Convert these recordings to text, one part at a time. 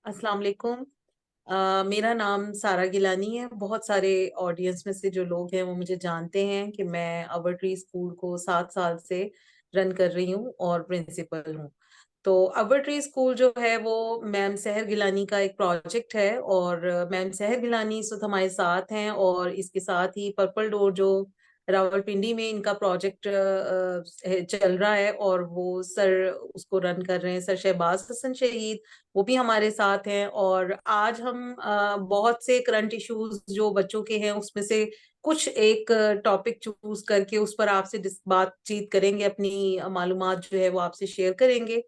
अस्सलाम वालेकुम। मेरा नाम सारा गिलानी है। बहुत सारे ऑडियंस में से जो लोग हैं वो मुझे जानते हैं कि मैं अवर ट्री स्कूल को 7 साल से रन कर रही हूँ और प्रिंसिपल हूँ। तो अवर ट्री स्कूल जो है वो मैम सहर गिलानी का एक प्रोजेक्ट है और मैम सहर गिलानी इस वक्त हमारे साथ हैं और इसके साथ ही पर्पल डोर जो रावलपिंडी में इनका प्रोजेक्ट चल रहा है और वो सर उसको रन कर रहे हैं, सर शहबाज हसन शहीद, वो भी हमारे साथ हैं। और आज हम बहुत से करंट इश्यूज जो बच्चों के हैं उसमें से कुछ एक टॉपिक चूज करके उस पर आपसे बातचीत करेंगे, अपनी मालूमात जो है वो आपसे शेयर करेंगे।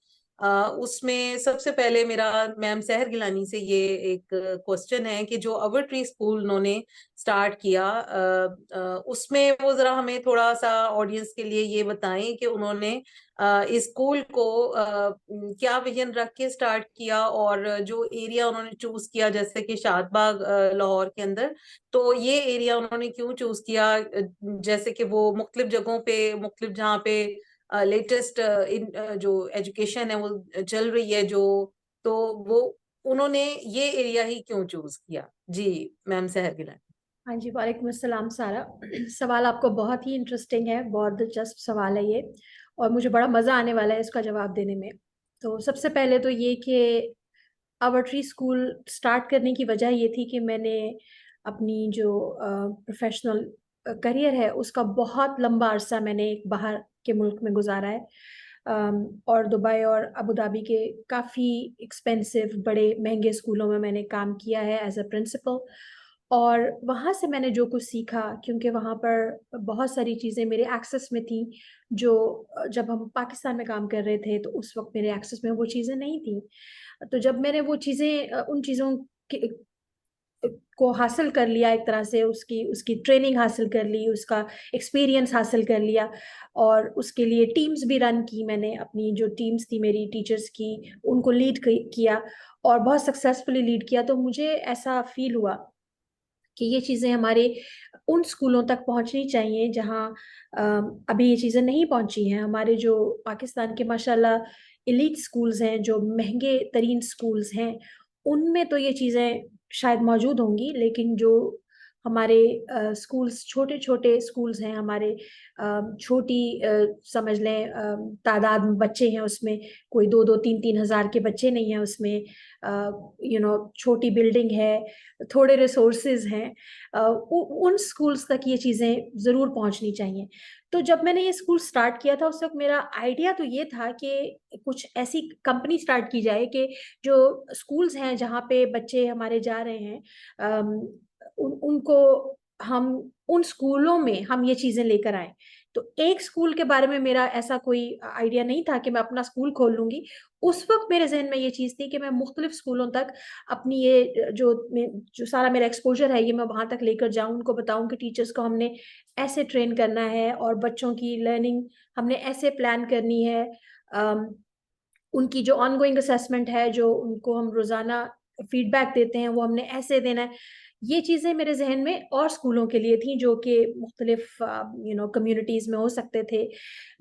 उसमें सबसे पहले मेरा मैम सहर गिलानी से ये एक क्वेश्चन है कि जो अवर ट्री स्कूल उन्होंने स्टार्ट किया, उसमें वो जरा हमें थोड़ा सा ऑडियंस के लिए ये बताएं कि उन्होंने इस स्कूल को क्या विजन रख के स्टार्ट किया और जो एरिया उन्होंने चूज किया जैसे कि शादबाग लाहौर के अंदर, तो ये एरिया उन्होंने क्यों चूज किया? जैसे कि वो मुख्तलिफ जगहों पे मुख्तलिफ जहाँ पे लेटेस्ट जो एजुकेशन है वो चल रही है, जो तो वो उन्होंने ये एरिया ही क्यों चूज किया? जी मैम सहर गिलानी। हाँ जी, वालेकुम अस्सलाम सारा। सवाल आपको बहुत ही इंटरेस्टिंग है, बहुत दिलचस्प सवाल है ये। और मुझे बड़ा मज़ा आने वाला है इसका जवाब देने में। तो सबसे पहले तो ये कि आवर ट्री स्कूल स्टार्ट करने की वजह ये थी कि मैंने अपनी जो प्रोफेशनल करियर है उसका बहुत लंबा अरसा मैंने एक बाहर के मुल्क में गुजारा है। और दुबई और अबू धाबी के काफ़ी एक्सपेंसिव बड़े महंगे स्कूलों में मैंने काम किया है एज अ प्रिंसिपल। और वहाँ से मैंने जो कुछ सीखा, क्योंकि वहाँ पर बहुत सारी चीज़ें मेरे एक्सेस में थी जो जब हम पाकिस्तान में काम कर रहे थे तो उस वक्त मेरे एक्सेस में वो चीज़ें नहीं थी। तो जब मैंने वो चीज़ें उन चीज़ों को हासिल कर लिया, एक तरह से उसकी उसकी ट्रेनिंग हासिल कर ली, उसका एक्सपीरियंस हासिल कर लिया और उसके लिए टीम्स भी रन की मैंने। अपनी जो टीम्स थी मेरी टीचर्स की, उनको लीड किया और बहुत सक्सेसफुली लीड किया। तो मुझे ऐसा फील हुआ कि ये चीज़ें हमारे उन स्कूलों तक पहुंचनी चाहिए जहां अभी ये चीज़ें नहीं पहुंची हैं। हमारे जो पाकिस्तान के माशाल्लाह एलीट स्कूल्स हैं, जो महंगे तरीन स्कूल्स हैं, उनमें तो ये चीज़ें शायद मौजूद होंगी, लेकिन जो हमारे स्कूल्स, छोटे छोटे स्कूल्स हैं हमारे, छोटी समझ लें तादाद में बच्चे हैं उसमें, कोई दो दो तीन तीन हज़ार के बच्चे नहीं हैं उसमें, छोटी बिल्डिंग है, थोड़े रिसोर्सेज हैं, उन स्कूल्स तक ये चीज़ें ज़रूर पहुंचनी चाहिए। तो जब मैंने ये स्कूल स्टार्ट किया था उस वक्त मेरा आइडिया तो ये था कि कुछ ऐसी कंपनी स्टार्ट की जाए कि जो स्कूल्स हैं जहाँ पे बच्चे हमारे जा रहे हैं, उनको हम उन स्कूलों में हम ये चीज़ें लेकर आए। तो एक स्कूल के बारे में मेरा ऐसा कोई आइडिया नहीं था कि मैं अपना स्कूल खोल लूंगी। उस वक्त मेरे जहन में ये चीज़ थी कि मैं मुख्तलिफ स्कूलों तक अपनी ये जो सारा मेरा एक्सपोजर है ये मैं वहाँ तक लेकर जाऊँ, उनको बताऊँ कि टीचर्स को हमने ऐसे ट्रेन करना है और बच्चों की लर्निंग हमने ऐसे प्लान करनी है। अम, उनकी जो ऑनगोइंग असेसमेंट है, जो उनको हम रोज़ाना फीडबैक देते हैं, वो हमने ऐसे देना है। ये चीज़ें मेरे ज़हन में और स्कूलों के लिए थी जो कि मुख्तलिफ कम्युनिटीज़ में हो सकते थे।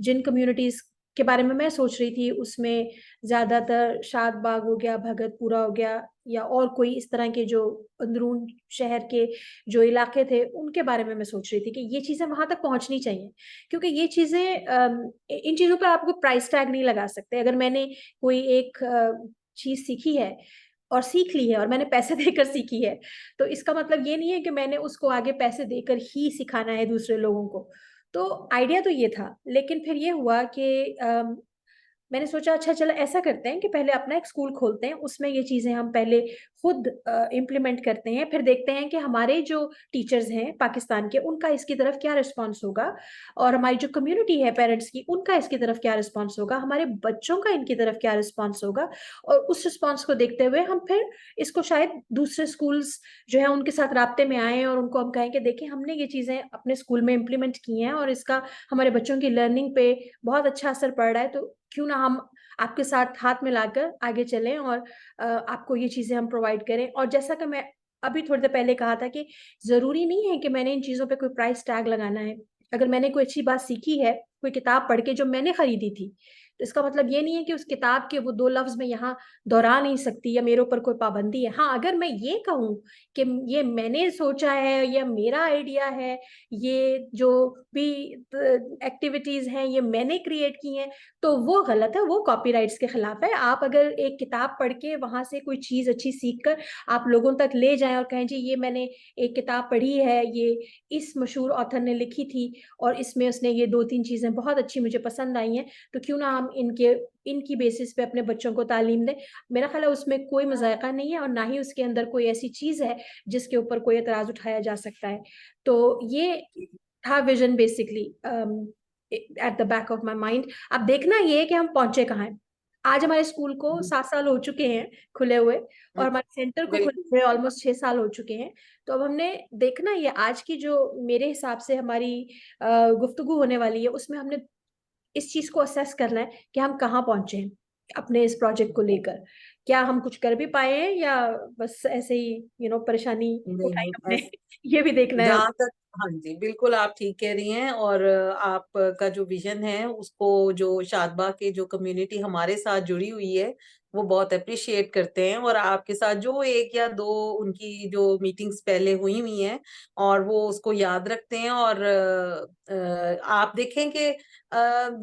जिन कम्युनिटीज़ के बारे में मैं सोच रही थी उसमें ज़्यादातर शाद बाग हो गया, भगतपुरा हो गया, या और कोई इस तरह के जो अंदरून शहर के जो इलाके थे उनके बारे में मैं सोच रही थी कि ये चीज़ें वहाँ तक पहुँचनी चाहिए। क्योंकि ये चीज़ें इन चीज़ों पे आपको प्राइस टैग नहीं लगा सकते। अगर मैंने कोई एक चीज़ सीखी है और सीख ली है और मैंने पैसे देकर सीखी है, तो इसका मतलब ये नहीं है कि मैंने उसको आगे पैसे देकर ही सिखाना है दूसरे लोगों को। तो आइडिया तो ये था, लेकिन फिर ये हुआ कि मैंने सोचा अच्छा चलो ऐसा करते हैं कि पहले अपना एक स्कूल खोलते हैं, उसमें ये चीज़ें हम पहले खुद इम्प्लीमेंट करते हैं, फिर देखते हैं कि हमारे जो टीचर्स हैं पाकिस्तान के, उनका इसकी तरफ क्या रिस्पॉन्स होगा और हमारी जो कम्युनिटी है पेरेंट्स की, उनका इसकी तरफ क्या रिस्पॉन्स होगा, हमारे बच्चों का इनकी तरफ क्या रिस्पॉन्स होगा। और उस रिस्पॉन्स को देखते हुए हम फिर इसको शायद दूसरे स्कूल्स जो है उनके साथ राब्ते में आए और उनको हम कहें कि देखिए हमने ये चीज़ें अपने स्कूल में इम्प्लीमेंट की हैं और इसका हमारे बच्चों की लर्निंग पे बहुत अच्छा असर पड़ रहा है, तो क्यों ना हम आपके साथ हाथ मिलाकर आगे चलें और आपको ये चीज़ें हम प्रोवाइड करें। और जैसा कि मैं अभी थोड़ी देर पहले कहा था कि ज़रूरी नहीं है कि मैंने इन चीज़ों पे कोई प्राइस टैग लगाना है। अगर मैंने कोई अच्छी बात सीखी है, कोई किताब पढ़ के जो मैंने खरीदी थी, तो इसका मतलब ये नहीं है कि उस किताब के वो 2 लफ्ज मैं यहाँ दोहरा नहीं सकती या मेरे ऊपर कोई पाबंदी है। हाँ, अगर मैं ये कहूँ कि ये मैंने सोचा है या मेरा आइडिया है, ये जो भी एक्टिविटीज हैं ये मैंने क्रिएट की हैं, तो वो गलत है, वो कॉपीराइट्स के खिलाफ है। आप अगर एक किताब पढ़ के वहां से कोई चीज अच्छी सीख कर आप लोगों तक ले जाएं और कहें जी ये मैंने एक किताब पढ़ी है, ये इस मशहूर ऑथर ने लिखी थी और इसमें उसने ये 2-3 चीजें बहुत अच्छी मुझे पसंद आई हैं, तो क्यों ना हम इनकी बेसिस पे अपने बच्चों को तालीम दें। मेरा ख्याल है उसमें कोई मजायका नहीं है और ना ही उसके अंदर कोई ऐसी चीज है जिसके ऊपर कोई एतराज उठाया जा सकता है। तो ये था vision basically at the back of my mind. अब देखना ये है कि हम पहुंचे कहाँ हैं। आज हमारे स्कूल को 7 साल हो चुके हैं खुले हुए, और हम्म, हमारे सेंटर को खुले बिल्कुल। हुए ऑलमोस्ट 6 साल हो चुके हैं। तो अब हमने देखना ये आज की जो मेरे हिसाब से हमारी गुफ्तगू होने वाली है उसमें हमने इस चीज को असेस करना है कि हम कहाँ पहुंचे हैं अपने इस प्रोजेक्ट को लेकर। क्या हम कुछ कर भी पाए हैं या बस ऐसे ही परेशानी नहीं उठाई नहीं, हमने ये भी देखना है। जहाँ तक, हाँ जी बिल्कुल आप ठीक कह रही हैं। और आपका जो विजन है उसको जो शादबा के जो कम्युनिटी हमारे साथ जुड़ी हुई है वो बहुत अप्रिशिएट करते हैं। और आपके साथ जो एक या दो उनकी जो मीटिंग्स पहले हुई हुई हैं और वो उसको याद रखते हैं। और आप देखें कि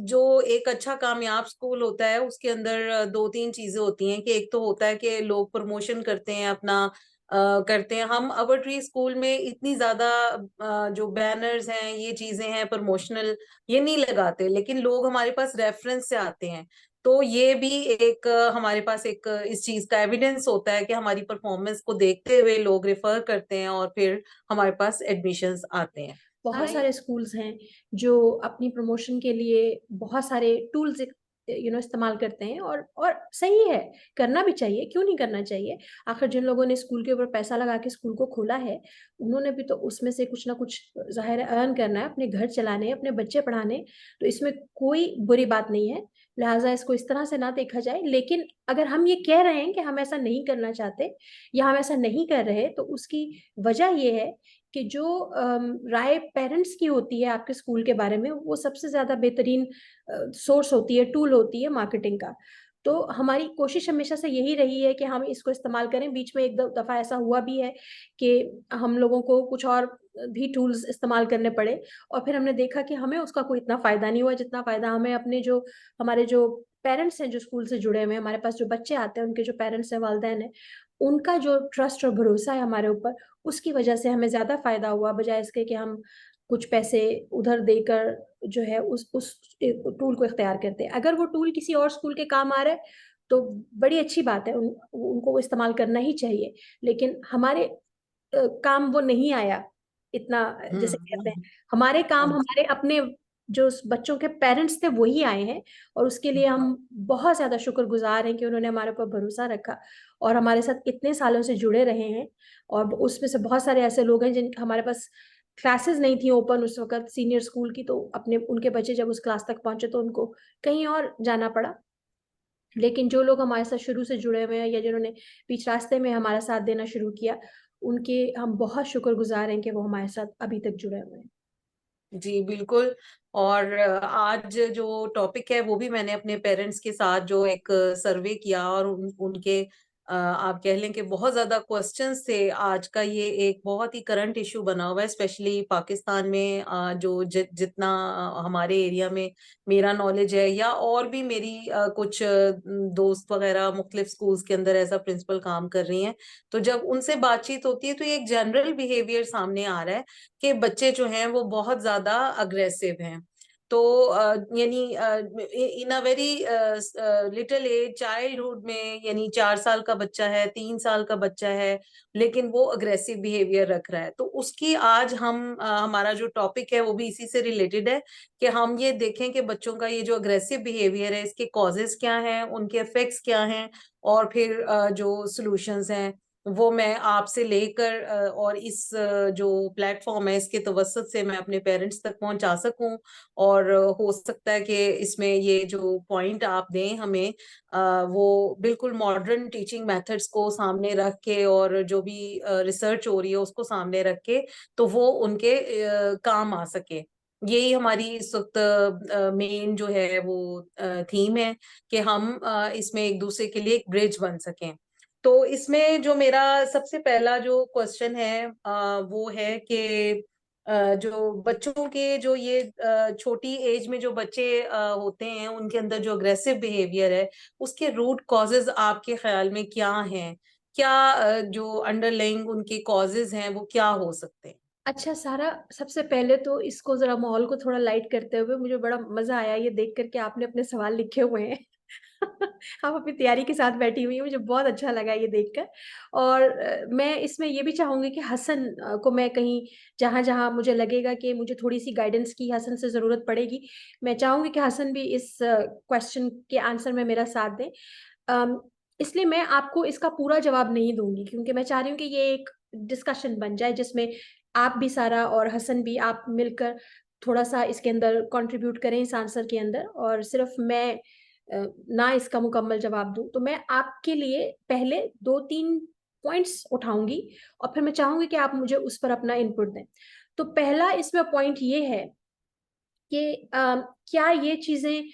जो एक अच्छा कामयाब स्कूल होता है उसके अंदर दो तीन चीजें होती हैं कि एक तो होता है कि लोग प्रमोशन करते हैं अपना, करते हैं। हम अवर ट्री स्कूल में इतनी ज्यादा जो बैनर्स हैं ये चीजें हैं प्रमोशनल ये नहीं लगाते, लेकिन लोग हमारे पास रेफरेंस से आते हैं। तो ये भी एक हमारे पास एक इस चीज का एविडेंस होता है कि हमारी परफॉर्मेंस को देखते हुए लोग रेफर करते हैं और फिर हमारे पास एडमिशन्स आते हैं। बहुत सारे स्कूल्स हैं जो अपनी प्रमोशन के लिए बहुत सारे टूल्स इस्तेमाल करते हैं, और सही है, करना भी चाहिए, क्यों नहीं करना चाहिए। आखिर जिन लोगों ने स्कूल के ऊपर पैसा लगा के स्कूल को खोला है उन्होंने भी तो उसमें से कुछ ना कुछ जाहिर है अर्न करना है, अपने घर चलाने, अपने बच्चे पढ़ाने। तो इसमें कोई बुरी बात नहीं है, लिहाजा इसको इस तरह से ना देखा जाए। लेकिन अगर हम ये कह रहे हैं कि हम ऐसा नहीं करना चाहते या हम ऐसा नहीं कर रहे, तो उसकी वजह यह है कि जो राय पेरेंट्स की होती है आपके स्कूल के बारे में वो सबसे ज्यादा बेहतरीन सोर्स होती है, टूल होती है मार्केटिंग का। तो हमारी कोशिश हमेशा से यही रही है कि हम इसको इस्तेमाल करें। बीच में एक दफा ऐसा हुआ भी है कि हम लोगों को कुछ और भी टूल्स इस्तेमाल करने पड़े और फिर हमने देखा कि हमें उसका कोई इतना फायदा नहीं हुआ जितना फायदा हमें अपने जो हमारे जो पेरेंट्स हैं जो स्कूल से जुड़े हुए हैं, हमारे पास जो बच्चे आते हैं उनके जो पेरेंट्स हैं, वालिदैन हैं, उनका जो ट्रस्ट और भरोसा है हमारे ऊपर, उसकी वजह से हमें ज्यादा फायदा हुआ बजाय इसके कि हम कुछ पैसे उधर देकर जो है उस टूल को इख्तियार करते हैं। अगर वो टूल किसी और स्कूल के काम आ रहा है तो बड़ी अच्छी बात है, उनको वो इस्तेमाल करना ही चाहिए। लेकिन हमारे काम वो नहीं आया इतना, जैसे कहते हैं हम्म। हमारे काम हाँ हमारे अपने जो उस बच्चों के पेरेंट्स थे वही आए हैं, और उसके लिए हम बहुत ज्यादा शुक्रगुजार हैं कि उन्होंने हमारे ऊपर भरोसा रखा और हमारे साथ इतने सालों से जुड़े रहे हैं। और उसमें से बहुत सारे ऐसे लोग हैं जिन हमारे पास क्लासेस नहीं थी ओपन उस वक्त सीनियर स्कूल की, तो अपने उनके बच्चे जब उस क्लास तक पहुंचे तो उनको कहीं और जाना पड़ा। लेकिन जो लोग हमारे साथ शुरू से जुड़े हुए हैं या जिन्होंने बीच रास्ते में हमारा साथ देना शुरू किया, उनके हम बहुत शुक्रगुजार हैं कि वो हमारे साथ अभी तक जुड़े हुए हैं। जी बिल्कुल। और आज जो टॉपिक है वो भी मैंने अपने पेरेंट्स के साथ जो एक सर्वे किया और उनके आप कह लें कि बहुत ज्यादा क्वेश्चंस थे। आज का ये एक बहुत ही करंट इशू बना हुआ है स्पेशली पाकिस्तान में। जो जितना हमारे एरिया में मेरा नॉलेज है या और भी मेरी कुछ दोस्त वगैरह मुख्तलिफ स्कूल्स के अंदर एज अ प्रिंसिपल काम कर रही हैं, तो जब उनसे बातचीत होती है तो ये एक जनरल बिहेवियर सामने आ रहा है कि बच्चे जो हैं वो बहुत ज्यादा अग्रेसिव हैं। तो यानी in a very little age childhood में, यानी 4 साल का बच्चा है, 3 साल का बच्चा है, लेकिन वो अग्रेसिव बिहेवियर रख रहा है। तो उसकी आज हम हमारा जो टॉपिक है वो भी इसी से रिलेटेड है कि हम ये देखें कि बच्चों का ये जो अग्रेसिव बिहेवियर है इसके कॉजेस क्या हैं, उनके इफेक्ट्स क्या हैं, और फिर जो सॉल्यूशंस हैं वो मैं आपसे लेकर और इस जो प्लेटफॉर्म है इसके तवसत से मैं अपने पेरेंट्स तक पहुंचा सकूं। और हो सकता है कि इसमें ये जो पॉइंट आप दें हमें वो बिल्कुल मॉडर्न टीचिंग मेथड्स को सामने रख के और जो भी रिसर्च हो रही है उसको सामने रख के तो वो उनके काम आ सके। यही हमारी इस वक्त मेन जो है वो थीम है कि हम इसमें एक दूसरे के लिए एक ब्रिज बन सकें। तो इसमें जो मेरा सबसे पहला जो क्वेश्चन है वो है कि जो बच्चों के जो ये छोटी एज में जो बच्चे होते हैं उनके अंदर जो अग्रेसिव बिहेवियर है, उसके रूट कॉजेज आपके ख्याल में क्या हैं? क्या जो अंडरलाइंग उनके कॉजेज हैं वो क्या हो सकते हैं? अच्छा सारा, सबसे पहले तो इसको ज़रा माहौल को थोड़ा लाइट करते हुए मुझे बड़ा मज़ा आया ये देख कर के आपने अपने सवाल लिखे हुए हैं। आप अपनी तैयारी के साथ बैठी हुई हैं, मुझे बहुत अच्छा लगा ये देखकर। और मैं इसमें ये भी चाहूँगी कि हसन को मैं कहीं जहाँ-जहाँ मुझे लगेगा कि मुझे थोड़ी-सी गाइडेंस की हसन से ज़रूरत पड़ेगी, मैं चाहूँगी कि हसन भी इस क्वेश्चन के आंसर में मेरा साथ दें। अम, इसलिए मैं आपको इसका पूरा जवाब नहीं दूँगी क्योंकि मैं चाह रही हूँ कि ये एक डिस्कशन बन जाए जिसमें आप भी सारा और हसन भी आप मिलकर थोड़ा-सा इसके अंदर कंट्रीब्यूट करें इस आंसर के अंदर और सिर्फ़ मैं ना इसका मुकम्मल जवाब दूँ। तो मैं आपके लिए पहले 2-3 पॉइंट्स उठाऊँगी और फिर मैं चाहूँगी कि आप मुझे उस पर अपना इनपुट दें। तो पहला इसमें पॉइंट ये है कि क्या ये चीज़ें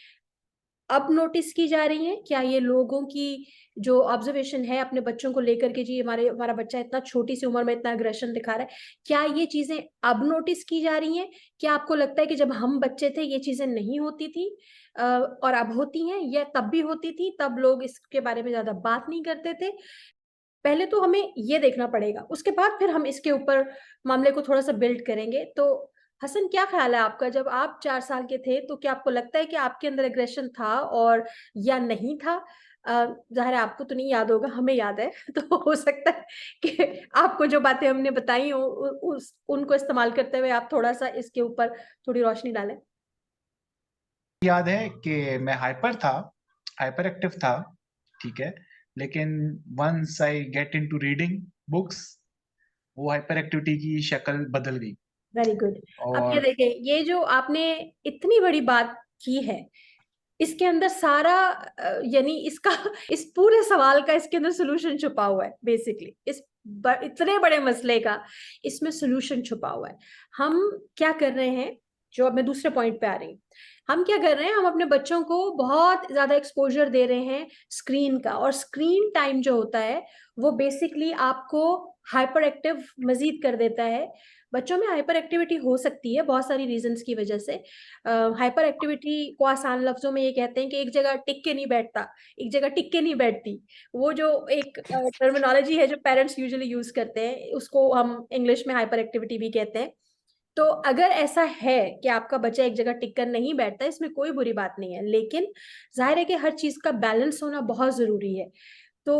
अब नोटिस की जा रही हैं? क्या ये लोगों की जो ऑब्ज़र्वेशन है अपने बच्चों को लेकर के जी हमारा बच्चा इतना छोटी-सी उम्र में इतना एग्रेशन दिखा रहा है, क्या ये चीज़ें अब नोटिस की जा रही हैं? क्या आपको लगता है कि जब हम बच्चे थे ये चीज़ें नहीं होती थी और अब होती हैं या तब भी होती थी, तब लोग इसके बारे में ज़्यादा बात नहीं करते थे? पहले तो हमें ये देखना पड़ेगा, उसके बाद फिर हम इसके ऊपर मामले को थोड़ा-सा बिल्ड करेंगे। तो हसन क्या ख़्याल है आपका जब आप 4 साल के थे तो क्या आपको लगता है कि आपके अंदर एग्रेशन था और या नहीं था? ज़ाहिर है आपको तो नहीं याद होगा, हमें याद है। तो हो सकता है कि आपको जो बातें हमने बताई हों उ उस उनको इस्तेमाल करते हुए आप थोड़ा-सा इसके ऊपर थोड़ी रोशनी डालें। याद है कि मैं हाइपर एक्टिव था, ठीक है? लेकिन once I get into reading books, वो हाइपर एक्टिविटी की शक्ल बदल गई। Very good. अब ये और देखें, ये जो आपने इतनी बड़ी बात की है, इसके अंदर सारा यानी इसका इस पूरे सवाल का इसके अंदर सॉल्यूशन छुपा हुआ है बेसिकली। इतने बड़े मसले का इसमें सॉल्यूशन छुपा हुआ है। हम क्या कर रहे हैं, जो अब मैं दूसरे पॉइंट पे आ रही हूँ। हम क्या कर रहे हैं, हम अपने बच्चों को बहुत ज़्यादा एक्सपोज़र दे रहे हैं स्क्रीन का और स्क्रीन टाइम जो होता है, वो बेसिकली आपको हाइपर एक्टिव मज़ीद कर देता है। बच्चों में हाइपर एक्टिविटी हो सकती है बहुत सारी रीज़न्स की वज़ह से। हाइपर एक्टिविटी को आसान लफ्ज़ों में ये कहते हैं कि एक जगह टिक के नहीं बैठता, एक जगह टिक के नहीं बैठती। वो जो एक टर्मिनोलॉजी है जो पेरेंट्स यूजुअली यूज़ करते हैं, उसको हम इंग्लिश में हाइपर एक्टिविटी भी कहते हैं। तो अगर ऐसा है कि आपका बच्चा एक जगह टिक कर नहीं बैठता, इसमें कोई बुरी बात नहीं है, लेकिन ज़ाहिर है कि हर चीज़ का बैलेंस होना बहुत ज़रूरी है। तो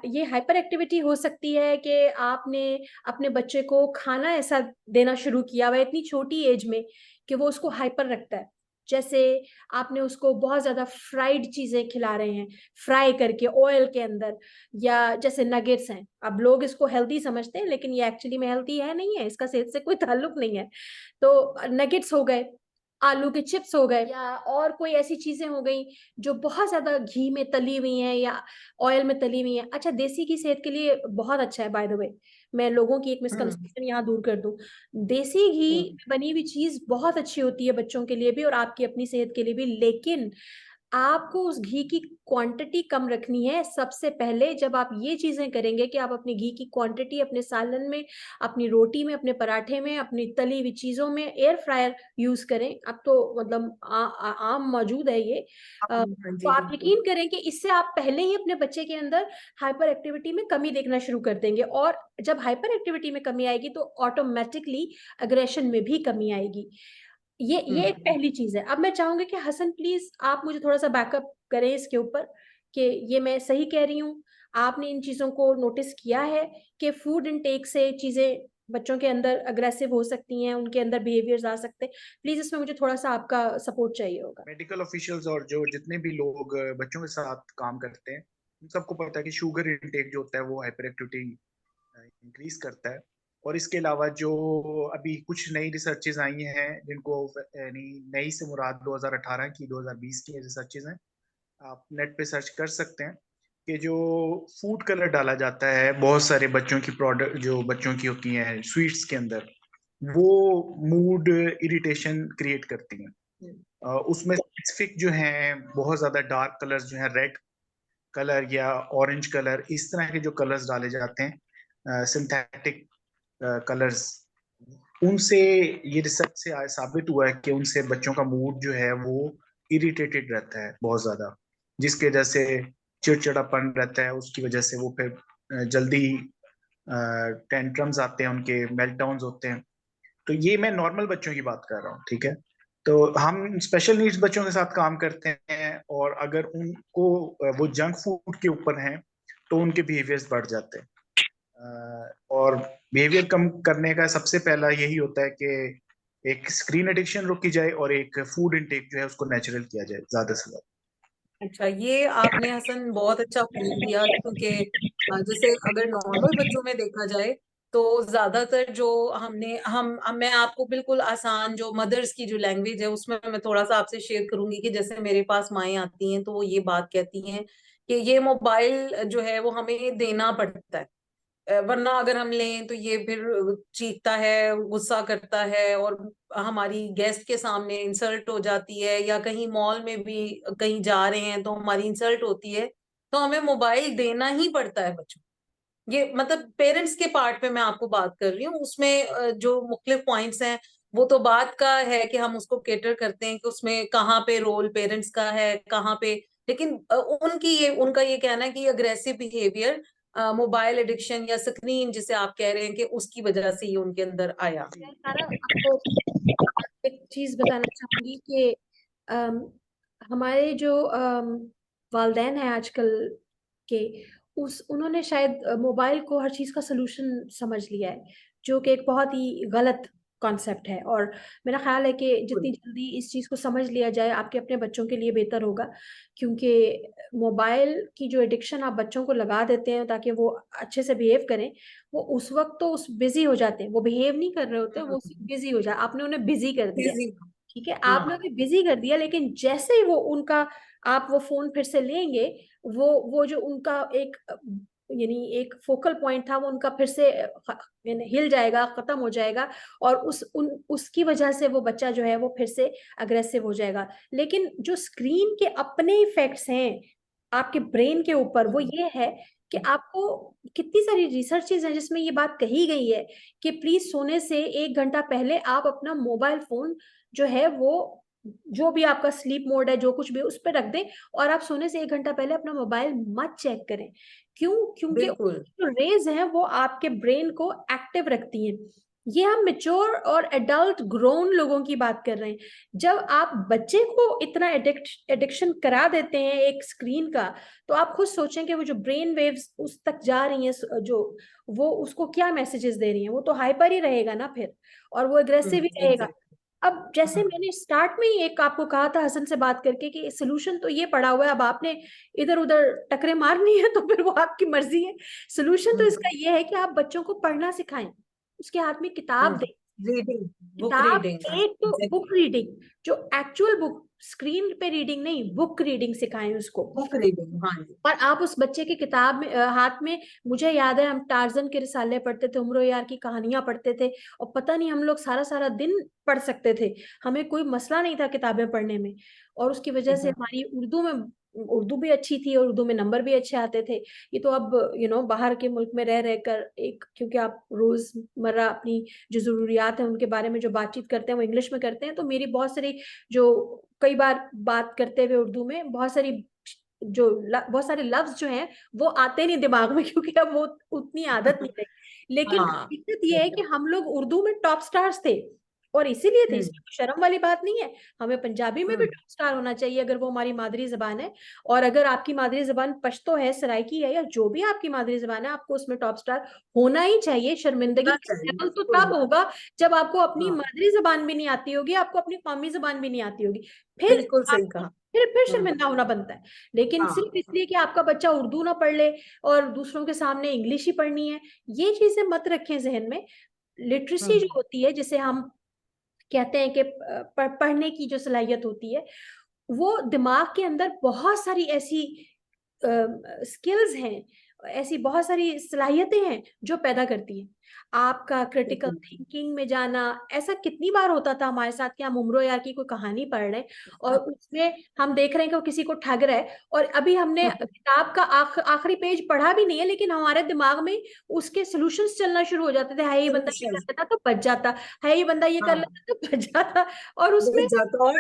ये हाइपर एक्टिविटी हो सकती है कि आपने अपने बच्चे को खाना ऐसा देना शुरू किया हुआ है इतनी छोटी एज में कि वो उसको हाइपर रखता है। जैसे आपने उसको बहुत ज़्यादा फ्राइड चीज़ें खिला रहे हैं, फ्राई करके ऑयल के अंदर या जैसे नगेट्स हैं। अब लोग इसको हेल्दी समझते हैं लेकिन ये एक्चुअली में हेल्दी है नहीं है, इसका सेहत से कोई ताल्लुक नहीं है। तो नगेट्स हो गए, आलू के चिप्स हो गए या और कोई ऐसी चीज़ें हो गई जो बहुत ज़्यादा घी में तली हुई हैं या ऑयल में तली हुई हैं। अच्छा देसी घी सेहत के लिए बहुत अच्छा है बाय द वे। मैं लोगों की एक हुँ, मिसकंसेप्शन यहाँ दूर कर दूँ। देसी घी हुँ, में बनी हुई चीज़ बहुत अच्छी होती है बच्चों के लिए भी और आपकी अपनी सेहत के लिए भी, लेकिन आपको उस घी की क्वांटिटी कम रखनी है सबसे पहले जब आप ये चीज़ें करेंगे कि आप अपने घी की क्वांटिटी अपने सालन में, अपनी रोटी में, अपने पराठे में, अपनी तली हुई चीज़ों में एयर फ्रायर यूज़ करें। अब तो मतलब आम मौजूद है ये। हाँ, हाँ तो जी, आप बिल्कुल। यकीन करें कि इससे आप पहले ही अपने बच्चे के अंदर हाइपर एक्टिविटी में कमी देखना शुरू कर देंगे और जब हाइपर एक्टिविटी में कमी आएगी तो ऑटोमैटिकली अग्रेशन में भी कमी आएगी। ये एक हुँ। पहली चीज़ है। अब मैं चाहूँगी कि हसन प्लीज़ आप मुझे थोड़ा-सा बैकअप करें इसके ऊपर कि ये मैं सही कह रही हूँ। आपने इन चीज़ों को नोटिस किया है कि फूड इनटेक से चीज़ें बच्चों के अंदर अग्रेसिव हो सकती हैं, उनके अंदर बिहेवियर्स आ सकते हैं। प्लीज़ इसमें मुझे थोड़ा-सा आपका सपोर्ट चाहिए होगा। मेडिकल ऑफिशियल्स और जो जितने भी लोग बच्चों के साथ काम करते हैं, उन सबको पता है कि शुगर इंटेक जो होता है वो हाइपर एक्टिविटी इंक्रीज़ करता है। और इसके अलावा जो अभी कुछ नई रिसर्चेज़ आई हैं जिनको यानी नई से मुराद 2018 की, 2020 की रिसर्चेज़ हैं। आप नेट पे सर्च कर सकते हैं कि जो फूड कलर डाला जाता है बहुत सारे बच्चों की प्रोडक्ट जो बच्चों की होती हैं स्वीट्स के अंदर, वो मूड इरिटेशन क्रिएट करती हैं। उसमें स्पेसिफिक जो है बहुत ज्यादा डार्क कलर्स जो है, रेड कलर या ऑरेंज कलर, इस तरह के जो कलर्स डाले जाते हैं सिंथेटिक कलर्स, उनसे ये रिसर्च से साबित हुआ है कि उनसे बच्चों का मूड जो है वो इरिटेटेड रहता है बहुत ज्यादा, जिसकी वजह से चिड़चिड़ापन रहता है। उसकी वजह से वो फिर जल्दी टेंट्रम्स आते हैं, उनके मेल्टडाउन्स होते हैं। तो ये मैं नॉर्मल बच्चों की बात कर रहा हूँ, ठीक है। तो हम स्पेशल नीड्स बच्चों के साथ काम करते हैं, और अगर उनको वो जंक फूड के ऊपर हैं तो उनके बिहेवियर्स बढ़ जाते हैं। और बिहेवियर कम करने का सबसे पहला यही होता है कि एक स्क्रीन एडिक्शन रोकी जाए और एक फूड इनटेक जो है उसको नेचुरल किया जाए ज्यादा से ज्यादा। अच्छा, ये आपने हसन बहुत अच्छा पॉइंट दिया, क्योंकि जैसे अगर नॉर्मल बच्चों में देखा जाए तो ज्यादातर जो मैं आपको बिल्कुल आसान जो मदर्स की जो लैंग्वेज है उसमें मैं थोड़ा सा आपसे शेयर करूंगी कि जैसे मेरे पास माएँ आती हैं तो वो ये बात कहती हैं कि ये मोबाइल जो है वो हमें देना पड़ता है, वरना अगर हम लें तो ये फिर चीखता है, गुस्सा करता है, और हमारी गेस्ट के सामने इंसल्ट हो जाती है, या कहीं मॉल में भी कहीं जा रहे हैं तो हमारी इंसल्ट होती है, तो हमें मोबाइल देना ही पड़ता है बच्चों। ये मतलब पेरेंट्स के पार्ट पे मैं आपको बात कर रही हूँ, उसमें जो मुख्तलिफ पॉइंट्स हैं वो तो बात का है कि हम उसको केटर करते हैं कि उसमें कहाँ पे रोल पेरेंट्स का है, कहाँ पे, लेकिन उनका ये कहना है कि अग्रेसिव बिहेवियर, मोबाइल एडिक्शन या स्क्रीन जिसे आप कह रहे हैं कि उसकी वजह से ये उनके अंदर आया। मैं सारा आपको एक चीज बताना चाहूंगी कि अम, हमारे जो वालदैन हैं आजकल के, उस उन्होंने शायद मोबाइल को हर चीज का सलूशन समझ लिया है, जो कि एक बहुत ही गलत कॉन्सेप्ट है। और मेरा ख्याल है कि जितनी जल्दी इस चीज को समझ लिया जाए आपके अपने बच्चों के लिए बेहतर होगा, क्योंकि मोबाइल की जो एडिक्शन आप बच्चों को लगा देते हैं ताकि वो अच्छे से बिहेव करें, वो उस वक्त तो उस बिजी हो जाते हैं, वो बिहेव नहीं कर रहे होते, वो बिजी हो जाए, आपने उन्हें बिजी कर दिया। बिजी। ठीक है, आपने हाँ, उन्हें बिजी कर दिया, लेकिन जैसे ही वो उनका आप वो फोन फिर से लेंगे, वो जो उनका एक यानी एक फोकल पॉइंट था वो उनका फिर से यानी हिल जाएगा, खत्म हो जाएगा, और उसकी वजह से वो बच्चा जो है वो फिर से अग्रेसिव हो जाएगा। लेकिन जो स्क्रीन के अपने इफेक्ट्स हैं आपके ब्रेन के ऊपर, वो ये है कि आपको कितनी सारी रिसर्चेज हैं जिसमें ये बात कही गई है कि प्लीज सोने से 1 घंटा पहले आप अपना मोबाइल फोन जो है वो, जो भी आपका स्लीप मोड है, जो कुछ भी उस पर रख दें, और आप सोने से 1 घंटा पहले अपना मोबाइल मत चेक करें। क्यों? क्योंकि बिल्कुल जो रेज हैं वो आपके ब्रेन को एक्टिव रखती हैं। ये हम मेच्योर और एडल्ट ग्रोन लोगों की बात कर रहे हैं। जब आप बच्चे को इतना एडिक्शन करा देते हैं एक स्क्रीन का, तो आप खुद सोचें कि वो जो ब्रेन वेव्स उस तक जा रही हैं, जो वो उसको क्या मैसेजेस दे रही हैं, वो तो हाइपर ही रहेगा ना फिर, और वो एग्रेसिव ही रहेगा। एग्जैक्टली। अब जैसे मैंने स्टार्ट में ही एक आपको कहा था हसन से बात करके कि सोल्यूशन तो ये पड़ा हुआ है, अब आपने इधर उधर टकरे मारनी है तो फिर वो आपकी मर्जी है। सोल्यूशन तो इसका ये है कि आप बच्चों को पढ़ना सिखाएं, उसके हाथ में किताब दें। रीडिंग, बुक किताब, रीडिंग। एक तो बुक एग्जैक्टली, रीडिंग, जो एक्चुअल बुक, स्क्रीन पे रीडिंग नहीं, बुक रीडिंग सिखाएं उसको। बुक रीडिंग, हाँ जी। और आप उस बच्चे की किताब में हाथ में, मुझे याद है हम टार्जन के रिसाले पढ़ते थे, उमरो यार की कहानियां पढ़ते थे, और पता नहीं हम लोग सारा सारा दिन पढ़ सकते थे, हमें कोई मसला नहीं था किताबें पढ़ने में। और उसकी वजह से हमारी उर्दू भी अच्छी थी और उर्दू में नंबर भी अच्छे आते थे। ये तो अब बाहर के मुल्क में रह रहकर, एक क्योंकि आप रोजमर्रा अपनी जो जरूरियात है उनके बारे में जो बातचीत करते हैं वो इंग्लिश में करते हैं, तो मेरी बहुत सारी जो कई बार बात करते हुए उर्दू में बहुत सारे लफ्ज जो हैं वो आते नहीं दिमाग में, क्योंकि अब वो उतनी आदत नहीं रही। लेकिन हाँ। दिक्कत ये है कि हम लोग उर्दू में टॉप स्टार्स थे, और इसीलिए थे, हम्म इसमें कोई शर्म वाली बात नहीं है। हमें पंजाबी में भी हम्म टॉप स्टार होना चाहिए अगर वो हमारी मादरी जबान है। और अगर आपकी मादरी जबान पश्तो है, सराइकी है, या जो भी आपकी मादरी जबान है, आपको उसमें टॉप स्टार होना ही चाहिए। शर्मिंदगी होना का चाहिए, लेवल तो बिल्कुल। तब होगा जब आपको अपनी हाँ, मादरी जबान भी नहीं आती होगी, आपको अपनी कौमी जबान भी नहीं आती होगी, फिर बिल्कुल सही आपको कहा। फिर हाँ शर्मिंदा होना बनता है। लेकिन हाँ सिर्फ इसलिए कि आपका बच्चा उर्दू ना पढ़ ले और दूसरों के सामने इंग्लिश ही पढ़नी है, ये चीजें मत रखें जहन में। लिटरेसी जो हम्म होती है, जिसे हम कहते हैं कि पढ़ने की जो सलाहियत होती है, वो दिमाग के अंदर बहुत सारी ऐसी स्किल्स हैं, ऐसी बहुत सारी सलाहियतें हैं जो पैदा करती हैं। आपका क्रिटिकल बिल्कुल। थिंकिंग में जाना, ऐसा कितनी बार होता था हमारे साथ कि हम उम्रो यार की कोई कहानी पढ़ रहे हैं और उसमें हम देख रहे हैं कि वो किसी को ठग रहा है, और अभी हमने किताब का आखिरी पेज पढ़ा भी नहीं है, लेकिन हमारे दिमाग में उसके सॉल्यूशंस चलना शुरू हो जाते थे। हाय ये बंदा ये कर लेता तो बच जाता, है ये बंदा ये कर हाँ, लेता तो बच जाता। और उसमें बच जाता।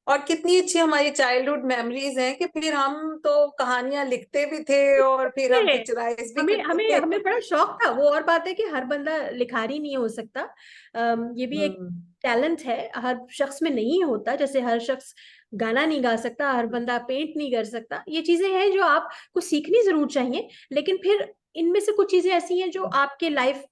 और कितनी अच्छी हमारी चाइल्डहुड मेमोरीज हैं कि फिर हम तो कहानियां लिखते भी थे और फिर हम पिक्चराइज भी हमें करते हमें थे। हमें बड़ा शौक था। वो और बात है कि हर बंदा लिखारी नहीं हो सकता। ये भी एक हम्म। टैलेंट है, हर शख्स में नहीं होता। जैसे हर शख्स गाना नहीं गा सकता, हर बंदा पेंट नहीं कर सकता। ये चीजें हैं जो आपको सीखनी जरूर चाहिए, लेकिन फिर इनमें से कुछ चीजें ऐसी हैं जो आपके लाइफ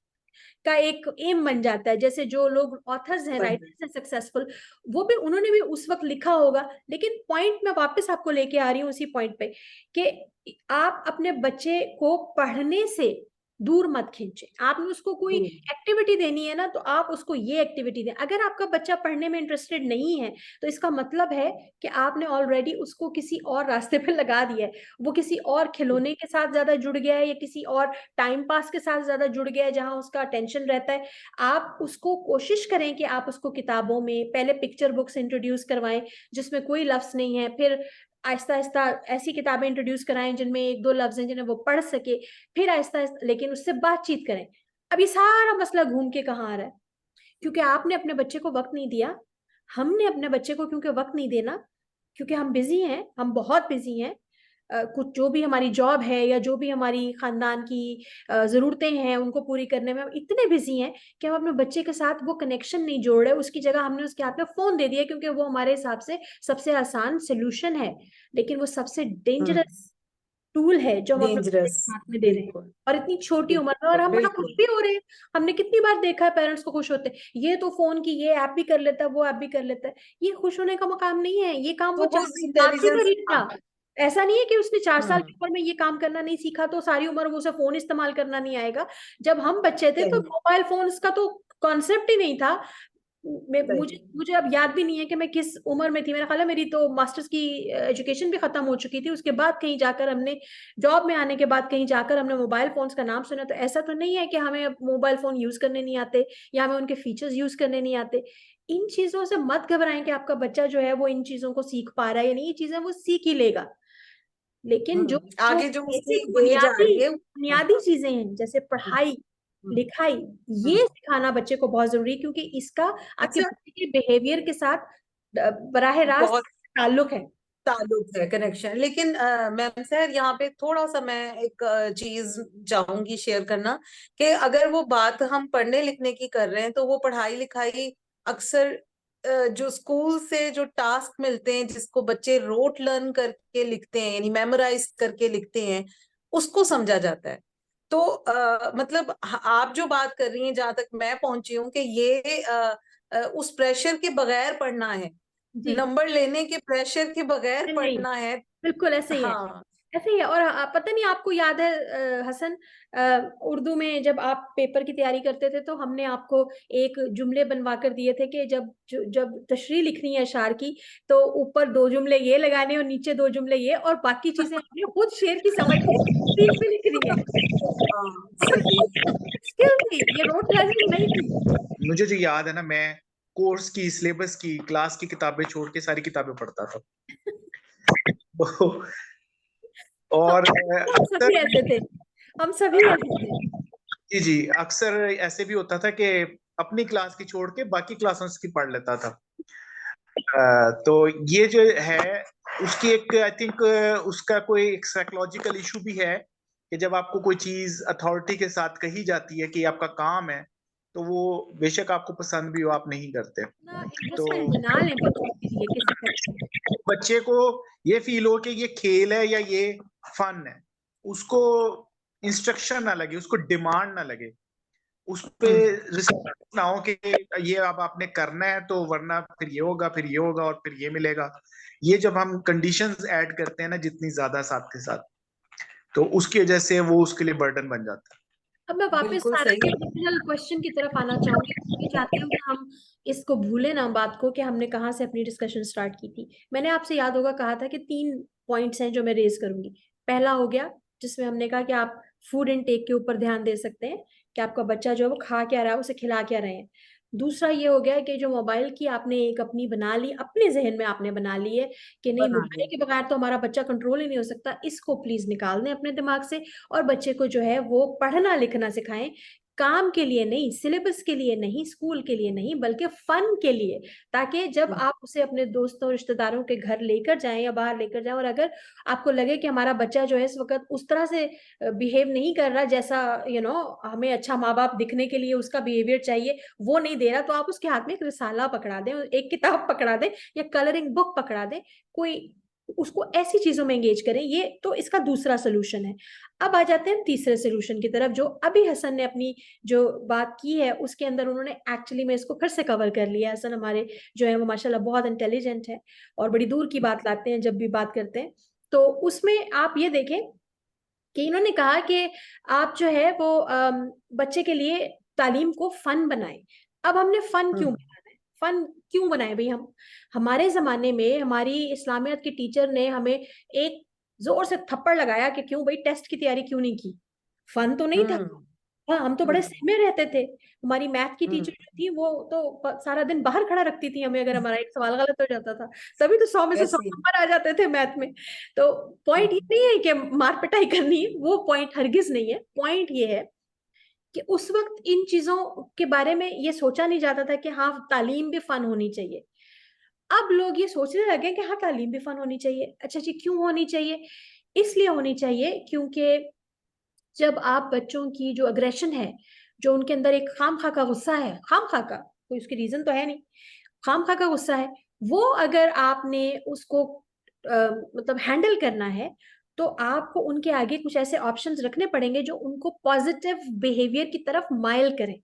का एक एम बन जाता है। जैसे जो लोग ऑथर्स हैं, राइटर्स हैं सक्सेसफुल, वो भी उन्होंने भी उस वक्त लिखा होगा। लेकिन पॉइंट मैं वापस आपको लेके आ रही हूँ उसी पॉइंट पे कि आप अपने बच्चे को पढ़ने से दूर मत खींचे। आपने उसको कोई एक्टिविटी देनी है ना, तो आप उसको ये एक्टिविटी दें। अगर आपका बच्चा पढ़ने में इंटरेस्टेड नहीं है, तो इसका मतलब है कि आपने ऑलरेडी उसको किसी और रास्ते पे लगा दिया है। वो किसी और खिलौने के साथ ज्यादा जुड़ गया है, या किसी और टाइम पास के साथ ज्यादा जुड़ गया है जहां उसका अटेंशन रहता है। आप उसको कोशिश करें कि आप उसको किताबों में पहले पिक्चर बुक्स इंट्रोड्यूस करवाएं जिसमें कोई लफ्ज नहीं है, फिर आहिस्ता आहिस्ता ऐसी किताबें इंट्रोड्यूस कराएं जिनमें एक दो लफ्ज हैं जिन्हें वो पढ़ सके, फिर आहिस्ता आहिस्ता लेकिन उससे बातचीत करें। अब ये सारा मसला घूम के कहाँ आ रहा है? क्योंकि आपने अपने बच्चे को वक्त नहीं दिया। हमने अपने बच्चे को क्योंकि वक्त नहीं देना, क्योंकि हम बिजी हैं, हम बहुत बिजी हैं। कुछ जो भी हमारी जॉब है या जो भी हमारी खानदान की जरूरतें हैं उनको पूरी करने में हम इतने बिजी हैं कि हम अपने बच्चे के साथ वो कनेक्शन नहीं जोड़ रहे। उसकी जगह हमने उसके हाथ में फोन दे दिया, क्योंकि वो हमारे हिसाब से सबसे आसान सोल्यूशन है। लेकिन वो सबसे डेंजरस टूल है जो हम अपने बच्चे डेंजरस। के हाथ में दे रहे हैं, बिल्कुल। और इतनी छोटी उम्र में। और बिल्कुल। हम बड़ा खुश बिल्कुल। भी हो रहे हैं। हमने कितनी बार देखा है पेरेंट्स को खुश होते, ये तो फोन की ये ऐप भी कर लेता है, वो ऐप भी कर लेता है। ये खुश होने का मकाम नहीं है, ये काम वो तो वो 4 साल से कर इंटेलिजेंस। ही था। ऐसा नहीं है कि उसने 4 साल हम्म। की उम्र में ये काम करना नहीं सीखा तो सारी उम्र वो उसे फोन इस्तेमाल करना नहीं आएगा। जब हम बच्चे थे तो सही। मोबाइल फोन्स का तो कॉन्सेप्ट ही नहीं था। मुझे सही। मुझे अब याद भी नहीं है कि मैं किस उम्र में थी। मेरा ख्याल है मेरी तो मास्टर्स की एजुकेशन भी खत्म हो चुकी थी। उसके बाद कहीं जाकर हमने, जॉब में आने के बाद कहीं जाकर हमने मोबाइल फोन्स का नाम सुना। तो ऐसा तो नहीं है कि हमें अब मोबाइल फोन यूज करने नहीं आते या हमें उनके फीचर्स यूज करने नहीं आते। इन चीजों से मत घबराएं कि आपका बच्चा जो है वो इन चीजों को सीख पा रहा है या नहीं। ये चीजें वो सीख ही लेगा। लेकिन जो जो आगे जो उसकी बेसिक एज आ बुनियादी रही है। बुनियादी चीजें हैं जैसे पढ़ाई हम्म। लिखाई, हम्म। ये सिखाना बच्चे को बहुत जरूरी है, क्योंकि इसका आपके अच्छा। बच्चे के बिहेवियर के साथ बराह रास्त बहुत ताल्लुक है। ताल्लुक है, कनेक्शन। लेकिन मैम सर, यहाँ पे थोड़ा सा मैं एक चीज चाहूंगी शेयर करना कि अगर वो बात हम पढ़ने लिखने की कर रहे हैं तो वो पढ़ाई लिखाई अक्सर जो स्कूल से जो टास्क मिलते हैं जिसको बच्चे रोट लर्न करके लिखते हैं, यानी मेमोराइज करके लिखते हैं, उसको समझा जाता है। तो मतलब आप जो बात कर रही हैं, जहां तक मैं पहुंची हूँ कि ये उस प्रेशर के बगैर पढ़ना है, जी, नंबर लेने के प्रेशर के बगैर नहीं, पढ़ना है। बिल्कुल ऐसे ही है। हाँ। ऐसे ही है। और पता नहीं आपको याद है हसन, उर्दू में जब आप पेपर की तैयारी करते थे तो हमने आपको एक जुमले बनवा कर दिए थे कि जब तशरीह लिखनी है अशार की, तो ऊपर 2 जुमले ये लगाने और नीचे 2 जुमले ये, और बाकी चीजें आपने खुद शेर की समझ के बीच में लिख दी है। हाँ, सही। स्किल थी, ये रोट लर्निंग नहीं थी। मुझे जो याद है ना, मैं कोर्स की, सिलेबस की, क्लास की किताबें छोड़ के सारी किताबें पढ़ता था। और हम अक्सर, सभी ऐसे थे, हम सभी ऐसे थे। जी जी, अक्सर ऐसे भी होता था कि अपनी क्लास की छोड़ के बाकी क्लासों की पढ़ लेता था। तो ये जो है उसकी एक, आई थिंक उसका कोई एक साइकोलॉजिकल इशू भी है कि जब आपको कोई चीज अथॉरिटी के साथ कही जाती है कि आपका काम है, तो वो बेशक आपको पसंद भी हो, आप नहीं करते। ना तो इंटरेस्ट बना लें बच्चों के लिए किसी तरह। बच्चे को ये फील हो कि ये खेल है या ये फन है, उसको इंस्ट्रक्शन ना लगे, उसको डिमांड ना लगे, उस पे रिस्ट्रिक्ट ना हो कि ये अब आपने करना है, तो वरना फिर ये होगा, फिर ये होगा, और फिर ये मिलेगा। ये जब हम कंडीशंस ऐड करते हैं ना जितनी ज्यादा साथ के साथ, तो उसकी वजह से वो उसके लिए बर्डन बन जाता है। अब मैं वापस बिल्कुल सारा के सही। ओरिजिनल क्वेश्चन की तरफ आना चाहूंगी। मैं चाहती हूँ कि हम इसको भूले ना, बात को, कि हमने कहाँ से अपनी डिस्कशन स्टार्ट की थी। मैंने आपसे याद होगा कहा था कि 3 पॉइंट्स हैं जो मैं रेज करूंगी। पहला हो गया जिसमें हमने कहा कि आप फूड इनटेक के ऊपर ध्यान दे सकते हैं कि आपका बच्चा जो है वो खा क्या रहा है, उसे खिला क्या रहे हैं। दूसरा ये हो गया कि जो मोबाइल की आपने एक अपनी बना ली, अपने जहन में आपने बना ली है कि नहीं, बना मोबाइल ली। के बगैर तो हमारा बच्चा कंट्रोल ही नहीं हो सकता, इसको प्लीज निकाल दें अपने दिमाग से और बच्चे को जो है वो पढ़ना लिखना सिखाएं, काम के लिए नहीं, सिलेबस के लिए नहीं, स्कूल के लिए नहीं, बल्कि फन के लिए, ताकि जब हम्म, आप उसे अपने दोस्तों रिश्तेदारों के घर लेकर जाएं या बाहर लेकर जाएं और अगर आपको लगे कि हमारा बच्चा जो है इस वक्त उस तरह से बिहेव नहीं कर रहा जैसा हमें अच्छा माँ बाप दिखने के लिए उसका बिहेवियर चाहिए, वो नहीं दे रहा, तो आप उसके हाथ में एक रिसाला पकड़ा दें, एक किताब पकड़ा दें या कलरिंग बुक पकड़ा दें, कोई उसको ऐसी चीजों में एंगेज करें। ये तो इसका दूसरा सोल्यूशन है। अब आ जाते हैं तीसरे सोल्यूशन की तरफ, जो अभी हसन ने अपनी जो बात की है उसके अंदर उन्होंने एक्चुअली में इसको फिर से कवर कर लिया। हसन हमारे जो है वो माशाल्लाह बहुत इंटेलिजेंट है और बड़ी दूर की बात लाते हैं जब भी बात करते हैं। तो उसमें आप ये देखें कि इन्होंने कहा कि आप जो है वो बच्चे के लिए तालीम को फन बनाएं। अब हमने फन क्यों हम्म, बनाना है? फन क्यों बनाए भाई? हम हमारे जमाने में हमारी इस्लामियत की टीचर ने हमें एक जोर से थप्पड़ लगाया कि क्यों भाई टेस्ट की तैयारी क्यों नहीं की? फन तो नहीं था। हम्म, हाँ, हम तो बड़े हम्म, सहमे रहते थे। हमारी मैथ की हम्म, टीचर जो थी वो तो सारा दिन बाहर खड़ा रखती थी हमें, अगर हमारा एक सवाल गलत हो जाता था। तभी तो 100 में से 100 ऐसे ही। नंबर आ जाते थे मैथ में। तो पॉइंट ये हम्म, नहीं है कि मार पिटाई करनी है, वो पॉइंट हरगिज नहीं है। पॉइंट ये है कि उस वक्त इन चीजों के बारे में ये सोचा नहीं जाता था कि हाँ तालीम भी फन होनी चाहिए। अब लोग ये सोचने लगे कि हाँ तालीम भी फन होनी चाहिए। अच्छा जी, क्यों होनी चाहिए? इसलिए होनी चाहिए क्योंकि जब आप बच्चों की जो अग्रेशन है, जो उनके अंदर एक खाम खा का गुस्सा है, खाम खा का, कोई उसकी रीजन तो है नहीं, खाम खा का गुस्सा है, वो अगर आपने उसको मतलब हैंडल करना है, तो आपको उनके आगे कुछ ऐसे ऑप्शंस रखने पड़ेंगे जो उनको पॉजिटिव बिहेवियर की तरफ माइल करें।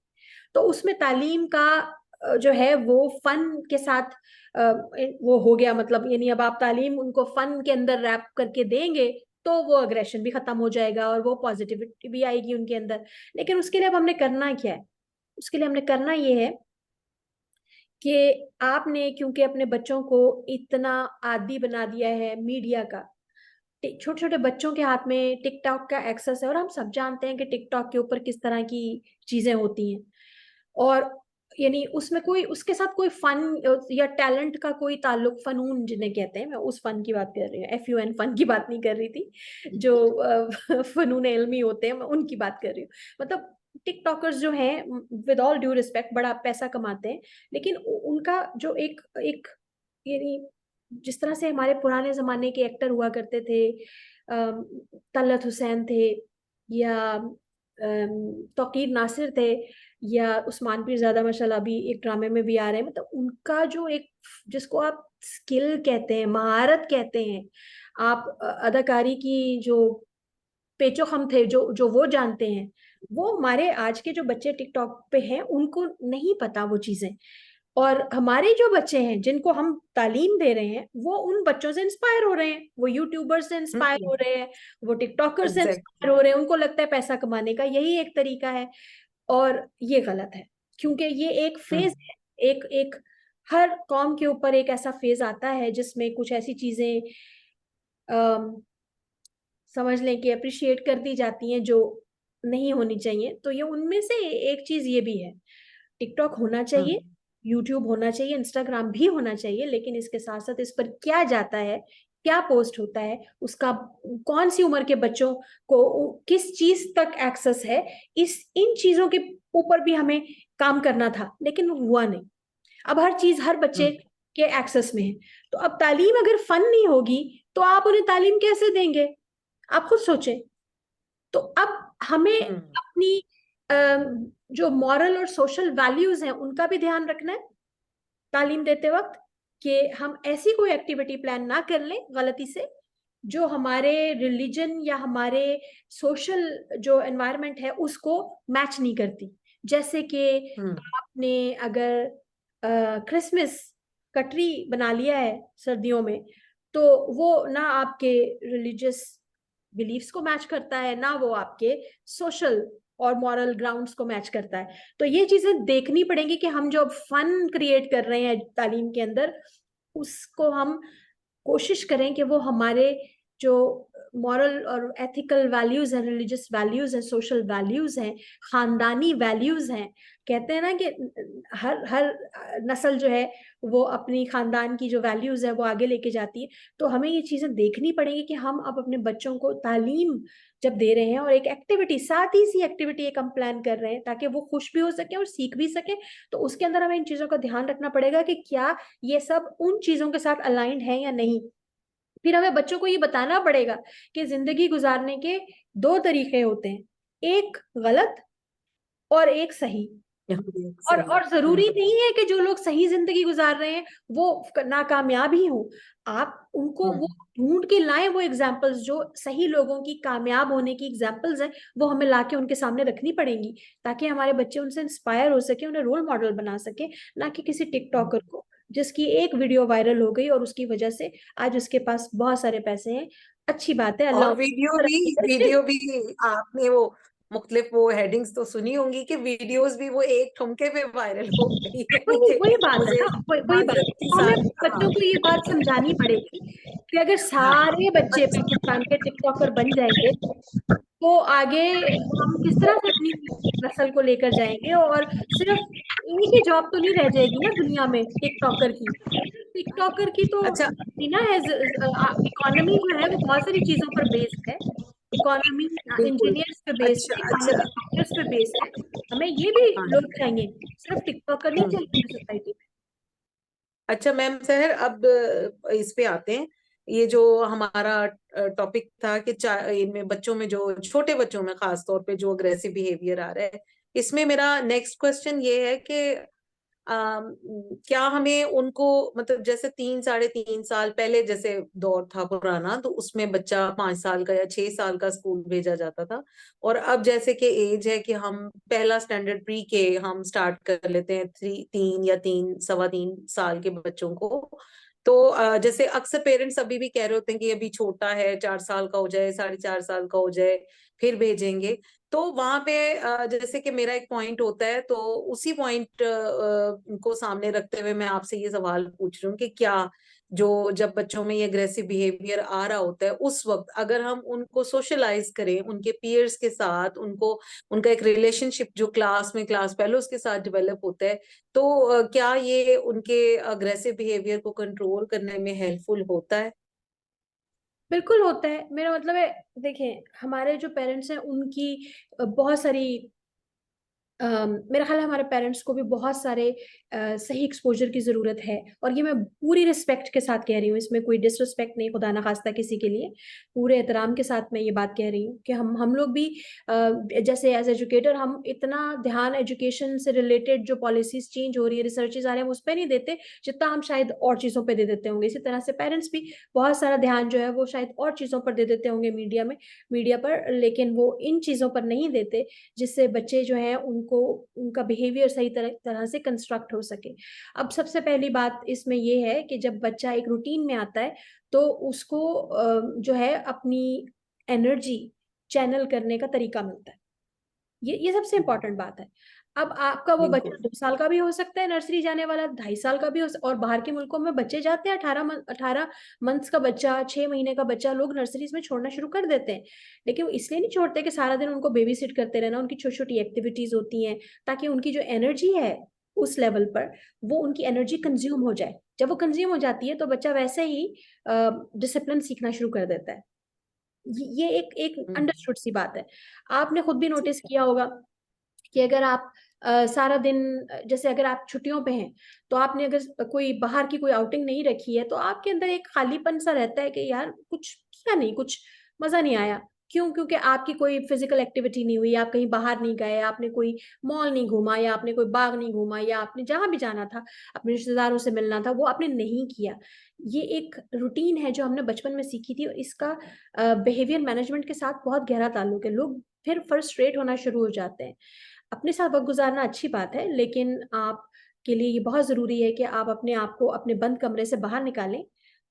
तो उसमें तालीम का जो है वो फन के साथ वो हो गया, मतलब यानी अब आप तालीम उनको फन के अंदर रैप करके देंगे तो वो अग्रेशन भी खत्म हो जाएगा और वो पॉजिटिविटी भी आएगी उनके अंदर। लेकिन उसके लिए अब हमने करना क्या है? उसके लिए हमने करना ये है कि आपने क्योंकि अपने बच्चों को इतना आदी बना दिया है मीडिया का, छोटे छोटे बच्चों के हाथ में टिकटॉक का एक्सेस है और हम सब जानते हैं कि टिकटॉक के ऊपर किस तरह की चीजें होती हैं। और यानी उसमें कोई उसके साथ कोई फन या टैलेंट का कोई ताल्लुक, फनून जिन्हें कहते हैं, मैं उस फन की बात कर रही हूँ, FUN फन की बात नहीं कर रही थी, जो फनून इल्मी होते हैं मैं उनकी बात कर रही हूँ। मतलब टिकटॉकर्स जो हैं, विद ऑल ड्यू रिस्पेक्ट, बड़ा पैसा कमाते हैं, लेकिन उनका जो एक एक यानी जिस तरह से हमारे पुराने जमाने के एक्टर हुआ करते थे, तलत हुसैन थे या तौकीर नासिर थे या उस्मान पीरज़ादा माशाल्लाह अभी एक ड्रामे में भी आ रहे हैं, मतलब उनका जो एक, जिसको आप स्किल कहते हैं, महारत कहते हैं, आप अदाकारी की जो पेचो खम थे, जो जो वो जानते हैं, वो हमारे आज के जो बच्चे टिकटॉक पे हैं उनको नहीं पता वो चीजें। और हमारे जो बच्चे हैं जिनको हम तालीम दे रहे हैं वो उन बच्चों से इंस्पायर हो रहे हैं, वो यूट्यूबर से इंस्पायर हम्म, हो रहे हैं, वो टिकटॉकर से इंस्पायर एग्जैक्टली। हो रहे हैं, उनको लगता है पैसा कमाने का यही एक तरीका है। और ये गलत है, क्योंकि ये एक हम्म, फेज है, एक एक हर कौम के ऊपर एक ऐसा फेज आता है जिसमें कुछ ऐसी चीजें समझ लें कि अप्रिशिएट कर दी जाती हैं जो नहीं होनी चाहिए। तो ये उनमें से एक चीज ये भी है। टिकटॉक होना चाहिए, हम्म, यूट्यूब होना चाहिए, इंस्टाग्राम भी होना चाहिए, लेकिन इसके साथ साथ इस पर क्या जाता है, क्या पोस्ट होता है, उसका कौन सी उम्र के बच्चों को किस चीज तक एक्सेस है, इस इन चीजों के ऊपर भी हमें काम करना था, लेकिन वो हुआ नहीं। अब हर चीज हर बच्चे हम्म, के एक्सेस में है। तो अब तालीम अगर फन नहीं होगी तो आप उन्हें तालीम कैसे देंगे? आप खुद सोचें। तो अब हमें हम्म, अपनी जो मॉरल और सोशल वैल्यूज हैं उनका भी ध्यान रखना है तालीम देते वक्त, कि हम ऐसी कोई एक्टिविटी प्लान ना कर लें गलती से जो हमारे रिलीजन या हमारे सोशल जो एनवायरनमेंट है उसको मैच नहीं करती। जैसे कि हम्म, आपने अगर क्रिसमस का ट्री बना लिया है सर्दियों में, तो वो ना आपके रिलीजियस बिलीफ्स को मैच करता है, ना वो आपके सोशल और मॉरल ग्राउंड्स को मैच करता है। तो ये चीजें देखनी पड़ेंगी कि हम जो फन क्रिएट कर रहे हैं तालीम के अंदर, उसको हम कोशिश करें कि वो हमारे जो मॉरल और एथिकल वैल्यूज हैं, रिलीजियस वैल्यूज हैं, सोशल वैल्यूज हैं, खानदानी वैल्यूज हैं। कहते हैं ना कि हर हर नस्ल जो है वो अपनी खानदान की जो वैल्यूज है वो आगे लेके जाती है। तो हमें ये चीजें देखनी पड़ेगी कि हम अब अपने बच्चों को तालीम जब दे रहे हैं और एक एक्टिविटी, साथ ही सी एक्टिविटी एक हम प्लान कर रहे हैं ताकि वो खुश भी हो सके और सीख भी सके, तो उसके अंदर हमें इन चीजों का ध्यान रखना पड़ेगा कि क्या ये सब उन चीजों के साथ अलाइंड है या नहीं। फिर हमें बच्चों को ये बताना पड़ेगा कि जिंदगी गुजारने के दो तरीके होते हैं, एक गलत और एक सही। सही। और जरूरी नहीं है कि जो लोग सही जिंदगी गुजार रहे हैं वो नाकामयाब ही हो। आप उनको वो ढूंढ के लाएं, वो एग्जाम्पल्स जो सही लोगों की कामयाब होने की एग्जाम्पल्स हैं, वो हमें लाके उनके सामने रखनी पड़ेंगी ताकि हमारे बच्चे उनसे इंस्पायर हो सके, उन्हें रोल मॉडल बना सके, ना कि किसी टिकटॉकर को जिसकी एक वीडियो वायरल हो गई और उसकी वजह से आज उसके पास बहुत सारे पैसे हैं। अच्छी बात है, अल्लाह और उनको तरक्की करे। वीडियो भी आपने वो मुख्तलिफ वो हेडिंग्स तो सुनी होंगी कि वीडियोस भी वो एक ठुमके में वायरल हो गई यानी वही कि वही बात है मुझे ना, वही बात माजरत है। के तो हमें साथ हाँ बच्चों को ये बात समझानी पड़ेगी कि अगर हाँ सारे बच्चे पाकिस्तान के टिकटॉकर बन जाएंगे तो आगे हम किस तरह से अपनी नस्ल को लेकर जाएंगे। और सिर्फ एक ही जॉब तो नहीं रह जाएगी ना दुनिया में टिकटॉकर की। टिकटॉकर की तो अच्छा बिना है, इकोनॉमी जो है वो बहुत सारी चीजों पर बेस्ड है। इकोनॉमी बिल्कुल इंजीनियर्स पे बेस्ड अच्छा है, अच्छा इकोनॉमी डॉक्टर्स पे बेस्ड है। हमें ये भी हाँ लोग चाहिए, सिर्फ टिकटॉकर नहीं हम्म। चाहिए सोसाइटी में। अच्छा मैम सहर अब इस पे आते हैं। ये जो हमारा टॉपिक था कि इनमें बच्चों में जो छोटे बच्चों में खास तौर पे जो अग्रेसिव बिहेवियर आ रहा है, इसमें मेरा नेक्स्ट क्वेश्चन ये है कि क्या हमें उनको मतलब जैसे 3 साढ़े 3 साल पहले जैसे दौर था पुराना, तो उसमें बच्चा 5 साल का या 6 साल का स्कूल भेजा जाता था, और अब जैसे कि एज है कि हम पहला स्टैंडर्ड प्री के हम स्टार्ट कर लेते हैं 3 या 3 सवा 3 साल के बच्चों को। तो जैसे अक्सर पेरेंट्स अभी भी कह रहे होते हैं कि अभी छोटा है, 4 साल का हो जाए, 4.5 साल का हो जाए फिर भेजेंगे। तो वहां पे जैसे कि मेरा एक पॉइंट होता है, तो उसी पॉइंट को सामने रखते हुए मैं आपसे ये सवाल पूछ रही हूँ कि क्या जो जब बच्चों में ये अग्रेसिव बिहेवियर आ रहा होता है उस वक्त अगर हम उनको सोशलाइज करें उनके पीयर्स के साथ, उनको उनका एक रिलेशनशिप जो क्लास में क्लास फेलोज के साथ डेवलप होता है, तो क्या ये उनके अग्रेसिव बिहेवियर को कंट्रोल करने में हेल्पफुल होता है? बिल्कुल होता है, मेरा मतलब है, देखिए हमारे जो पेरेंट्स हैं उनकी बहुत सारी मेरा ख्याल है हमारे पेरेंट्स को भी बहुत सारे सही एक्सपोजर की ज़रूरत है। और ये मैं पूरी रिस्पेक्ट के साथ कह रही हूँ, इसमें कोई डिसरिस्पेक्ट नहीं, खुदा ना खास्ता किसी के लिए, पूरे एहतराम के साथ मैं ये बात कह रही हूँ कि हम लोग भी जैसे एज एजुकेटर हम इतना ध्यान एजुकेशन से रिलेटेड जो पॉलिसीज चेंज हो रही है, रिसर्चेज आ रहे हैं, हम उस पर नहीं देते जितना हम शायद और चीज़ों पर दे देते होंगे। इसी तरह से पेरेंट्स भी बहुत सारा ध्यान जो है वो शायद और चीज़ों पर दे देते होंगे मीडिया पर, लेकिन वो इन चीज़ों पर नहीं देते जिससे बच्चे जो हैं उनको उनका बिहेवियर सही तरह से कंस्ट्रक्ट हो सके। अब सबसे पहली बात इसमें ये है कि जब बच्चा एक रूटीन में आता है तो उसको जो है अपनी एनर्जी चैनल करने का तरीका मिलता है। ये सबसे इंपॉर्टेंट बात है। अब आपका वो बच्चा बिल्कुल 2 साल का भी हो सकता है, नर्सरी जाने वाला 2.5 साल का भी और बाहर के मुल्कों में बच्चे जाते हैं 18 मंथ्स का बच्चा, 6 महीने का बच्चा लोग नर्सरीज में छोड़ना शुरू कर देते हैं। लेकिन वो इसलिए नहीं छोड़ते कि सारा दिन उनको बेबी सिट करते रहना, उनकी छोटी छोटी एक्टिविटीज होती हैं ताकि उनकी जो एनर्जी है उस लेवल पर वो उनकी एनर्जी कंज्यूम हो जाए। जब वो कंज्यूम हो जाती है तो बच्चा वैसे ही डिसिप्लिन सीखना शुरू कर देता है। ये एक एक हम्म, अंडरस्टूड सी बात है। आपने खुद भी ठीक नोटिस है किया होगा कि अगर आप सारा दिन, जैसे अगर आप छुट्टियों पे हैं तो आपने अगर कोई बाहर की कोई आउटिंग नहीं रखी है तो आपके अंदर एक खालीपन सा रहता है कि यार कुछ किया नहीं, कुछ मजा नहीं आया। क्यों? क्योंकि आपकी कोई फिजिकल एक्टिविटी नहीं हुई, आप कहीं बाहर नहीं गए, आपने कोई मॉल नहीं घूमा, या आपने कोई बाग नहीं घूमा, या आपने जहां भी जाना था, अपने रिश्तेदारों से मिलना था, वो आपने नहीं किया। ये एक रूटीन है जो हमने बचपन में सीखी थी और इसका बिहेवियर मैनेजमेंट के साथ बहुत गहरा ताल्लुक है। लोग फिर फ्रस्ट्रेट होना शुरू हो जाते हैं। अपने साथ वक्त गुजारना अच्छी बात है, लेकिन आप के लिए ये बहुत ज़रूरी है कि आप अपने आप को अपने बंद कमरे से बाहर निकालें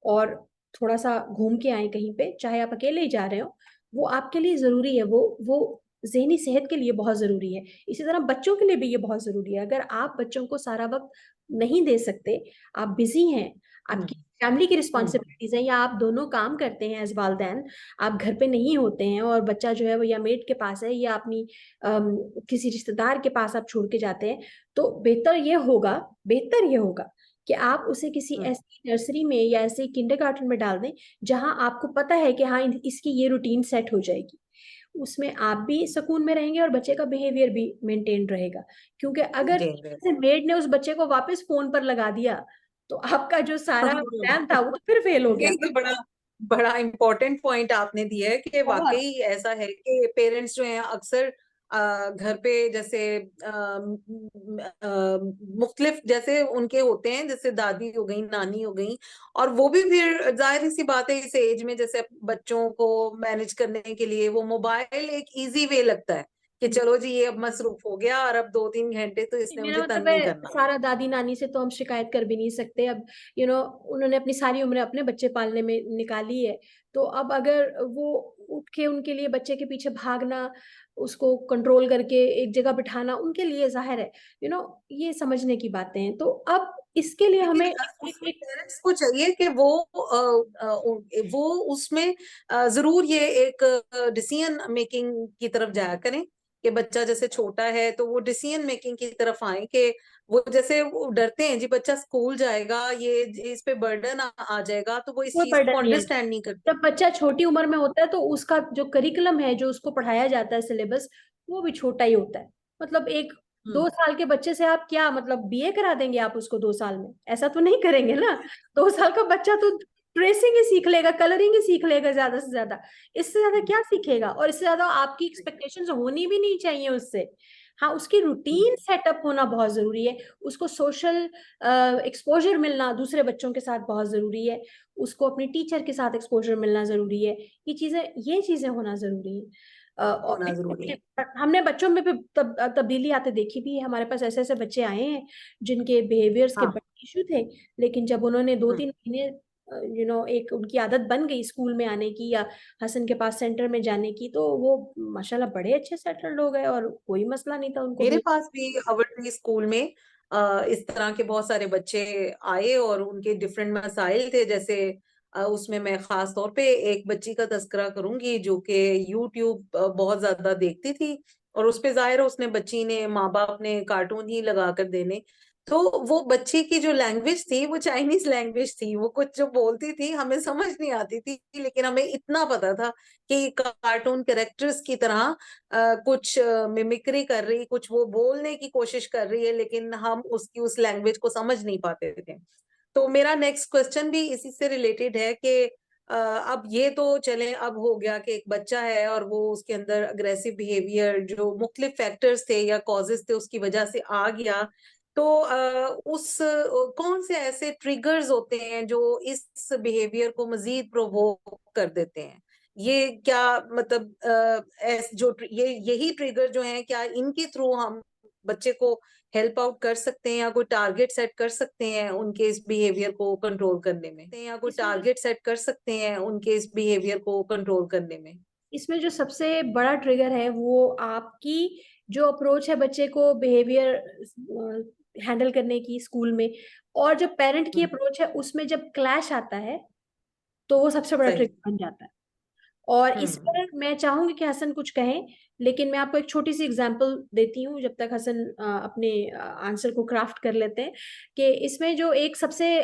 और थोड़ा सा घूम के आए कहीं पे, चाहे आप अकेले ही जा रहे हो। वो आपके लिए ज़रूरी है, वो ज़हनी सेहत के लिए बहुत ज़रूरी है। इसी तरह बच्चों के लिए भी ये बहुत ज़रूरी है। अगर आप बच्चों को सारा वक्त नहीं दे सकते, आप बिजी हैं, आपकी फैमिली की हम्म रिस्पॉन्सिबिलिटीज है, या आप दोनों काम करते हैं एज वालदैन, आप घर पे नहीं होते हैं और बच्चा जो है वो या मेड के पास है या अपनी किसी रिश्तेदार के पास आप छोड़ के जाते हैं, तो बेहतर ये होगा कि आप उसे किसी हम्म ऐसी नर्सरी में या ऐसे किंडरगार्टन में डाल दें जहां आपको पता है कि हाँ इसकी ये रूटीन सेट हो जाएगी। उसमें आप भी सुकून में रहेंगे और बच्चे का बिहेवियर भी मेंटेन रहेगा। क्योंकि अगर मेड ने उस बच्चे को वापस फोन पर लगा दिया तो आपका जो सारा प्लान था वो तो फिर फेल हो गया। ये तो बड़ा बड़ा इम्पोर्टेंट पॉइंट आपने दिया है कि बहुत वाकई ऐसा है कि पेरेंट्स जो हैं अक्सर घर पे जैसे मुख्तलिफ जैसे उनके होते हैं, जैसे दादी हो गई, नानी हो गई, और वो भी फिर जाहिर सी बात है इस एज में जैसे बच्चों को मैनेज करने के लिए वो मोबाइल एक इजी वे लगता है कि चलो जी ये अब मसरूफ हो गया और अब 2-3 घंटे तो इसने मेरा मुझे मतलब तंग नहीं है, करना। सारा दादी नानी से तो हम शिकायत कर भी नहीं सकते अब। उन्होंने अपनी सारी उम्र अपने बच्चे पालने में निकाली है, तो अब अगर वो उठ के उनके लिए बच्चे के पीछे भागना, उसको कंट्रोल करके एक जगह बिठाना उनके लिए जाहिर है ये समझने की बातें हैं। तो अब इसके लिए लेकिन हमें उसमें पेरेंट्स को चाहिए कि वो उसमें जरूर ये एक डिसीजन मेकिंग की तरफ जाया करें कि बच्चा जैसे छोटा है तो वो डिसीजन मेकिंग की तरफ आए कि वो जैसे वो डरते हैं जी बच्चा स्कूल जाएगा, ये इस पे बर्डन आ जाएगा, तो वो इस कोई चीज को बर्डन नहीं है। अंडरस्टैंड नहीं करते। जब बच्चा छोटी उम्र में होता है तो उसका जो करिकुलम है, जो उसको पढ़ाया जाता है सिलेबस, वो भी छोटा ही होता है। मतलब एक हम्म 2 साल के बच्चे से आप क्या मतलब बीए करा देंगे आप उसको 2 साल में? ऐसा तो नहीं करेंगे ना। 2 साल का बच्चा तो ट्रेसिंग ही सीख लेगा, कलरिंग ही सीख लेगा ज्यादा से ज्यादा। इससे ज्यादा क्या सीखेगा? और इससे ज्यादा आपकी एक्सपेक्टेशंस होनी भी नहीं चाहिए उससे। हाँ, उसकी रूटीन सेटअप होना बहुत जरूरी है। उसको सोशल एक्सपोजर मिलना दूसरे बच्चों के साथ बहुत जरूरी है। उसको अपने टीचर के साथ एक्सपोजर मिलना जरूरी है। ये चीजें होना जरूरी है। और होना जरूरी है। हमने बच्चों में भी तब्दीली आते देखी भी है। हमारे पास ऐसे ऐसे बच्चे आए हैं जिनके बिहेवियर्स के हाँ। बड़े इशू थे, लेकिन जब उन्होंने दो हम्म तीन महीने एक उनकी आदत बन गई स्कूल में आने की या हसन के पास सेंटर में जाने की, तो वो माशाल्लाह बड़े अच्छे सेटल्ड हो गए और कोई मसला नहीं था उनको मेरे भी। पास भी हार्वर्ड स्कूल में इस तरह के बहुत सारे बच्चे आए और उनके डिफरेंट मसाइल थे। जैसे उसमें मैं खास तौर पे एक बच्ची का तस्करा करूंगी जो कि यूट्यूब बहुत ज्यादा देखती थी, और उस पे जाहिर है उसने बच्ची ने माँ बाप ने कार्टून ही लगा कर देने, तो वो बच्ची की जो लैंग्वेज थी वो चाइनीज लैंग्वेज थी। वो कुछ जो बोलती थी हमें समझ नहीं आती थी, लेकिन हमें इतना पता था कि कार्टून कैरेक्टर्स की तरह कुछ मिमिक्री कर रही, कुछ वो बोलने की कोशिश कर रही है, लेकिन हम उसकी उस लैंग्वेज को समझ नहीं पाते थे। तो मेरा नेक्स्ट क्वेश्चन भी इसी से रिलेटेड है कि अब ये तो चले, अब हो गया कि एक बच्चा है और वो उसके अंदर अग्रेसिव बिहेवियर जो मुख्तलिफ फैक्टर्स थे या कॉजेस थे उसकी वजह से आ गया, तो कौन से ऐसे ट्रिगर्स होते हैं जो इस बिहेवियर को मजीद प्रोवोक कर देते हैं? ये क्या मतलब यही ट्रिगर जो हैं, क्या इनके थ्रू हम बच्चे को हेल्प आउट कर सकते हैं या कोई टारगेट सेट कर सकते हैं उनके इस बिहेवियर को कंट्रोल करने में, या कोई इसमें जो टारगेट सेट कर सकते हैं उनके इस बिहेवियर को कंट्रोल करने में? इसमें जो सबसे बड़ा ट्रिगर है वो आपकी जो अप्रोच है बच्चे को बिहेवियर हैंडल करने की स्कूल में, और जो पेरेंट की हम्म, अप्रोच है उसमें जब क्लैश आता है तो वो सबसे बड़ा सही। ट्रिगर बन जाता है। और इस हम्म पर मैं चाहूंगी कि हसन कुछ कहें, लेकिन मैं आपको एक छोटी सी एग्जांपल देती हूँ जब तक हसन अपने आंसर को क्राफ्ट कर लेते हैं। कि इसमें जो एक सबसे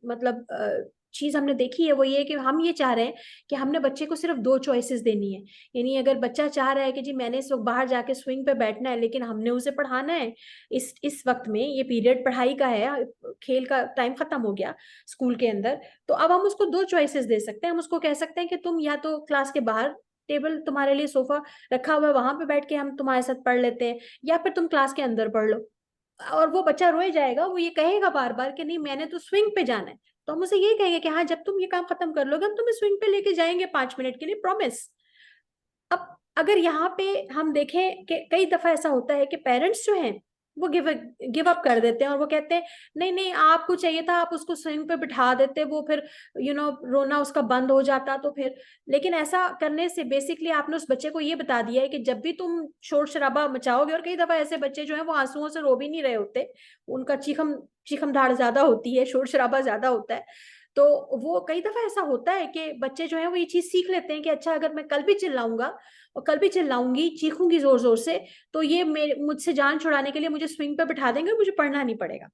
मतलब चीज हमने देखी है वो ये है कि हम ये चाह रहे हैं कि हमने बच्चे को सिर्फ 2 चॉइसेस देनी है। यानी अगर बच्चा चाह रहा है कि जी मैंने इस वक्त बाहर जाके स्विंग पे बैठना है लेकिन हमने उसे पढ़ाना है, इस वक्त में ये पीरियड पढ़ाई का है, खेल का टाइम खत्म हो गया स्कूल के अंदर, तो अब हम उसको 2 चॉइसेस दे सकते हैं। हम उसको कह सकते हैं कि तुम या तो क्लास के बाहर, टेबल तुम्हारे लिए सोफा रखा हुआ है वहां पे बैठ के हम तुम्हारे साथ पढ़ लेते हैं, या फिर तुम क्लास के अंदर पढ़ लो। और वो बच्चा रोए जाएगा, वो ये कहेगा बार बार कि नहीं मैंने तो स्विंग पे जाना है। तो हम उसे ये कहेंगे कि हाँ जब तुम ये काम खत्म कर लोगे हम तुम्हें स्विंग पे लेके जाएंगे 5 मिनट के लिए, प्रॉमिस। अब अगर यहाँ पे हम देखें कि कई दफा ऐसा होता है कि पेरेंट्स जो हैं वो गिव अप कर देते हैं और वो कहते हैं नहीं नहीं आपको चाहिए था, आप उसको स्विंग पे बिठा देते, वो फिर रोना उसका बंद हो जाता तो फिर। लेकिन ऐसा करने से बेसिकली आपने उस बच्चे को ये बता दिया है कि जब भी तुम शोर शराबा मचाओगे, और कई दफा ऐसे बच्चे जो है वो आंसुओं से रो भी नहीं रहे होते, उनका चीखम धाड़ ज्यादा होती है, शोर शराबा ज्यादा होता है, तो वो कई दफा ऐसा होता है कि बच्चे जो है वो ये चीज सीख लेते हैं कि अच्छा अगर मैं कल भी चिल्लाऊंगा और कल भी चिल्लाऊंगी चीखूंगी जोर जोर से, तो ये मुझसे जान छुड़ाने के लिए मुझे स्विंग पे बिठा देंगे और मुझे पढ़ना नहीं पड़ेगा।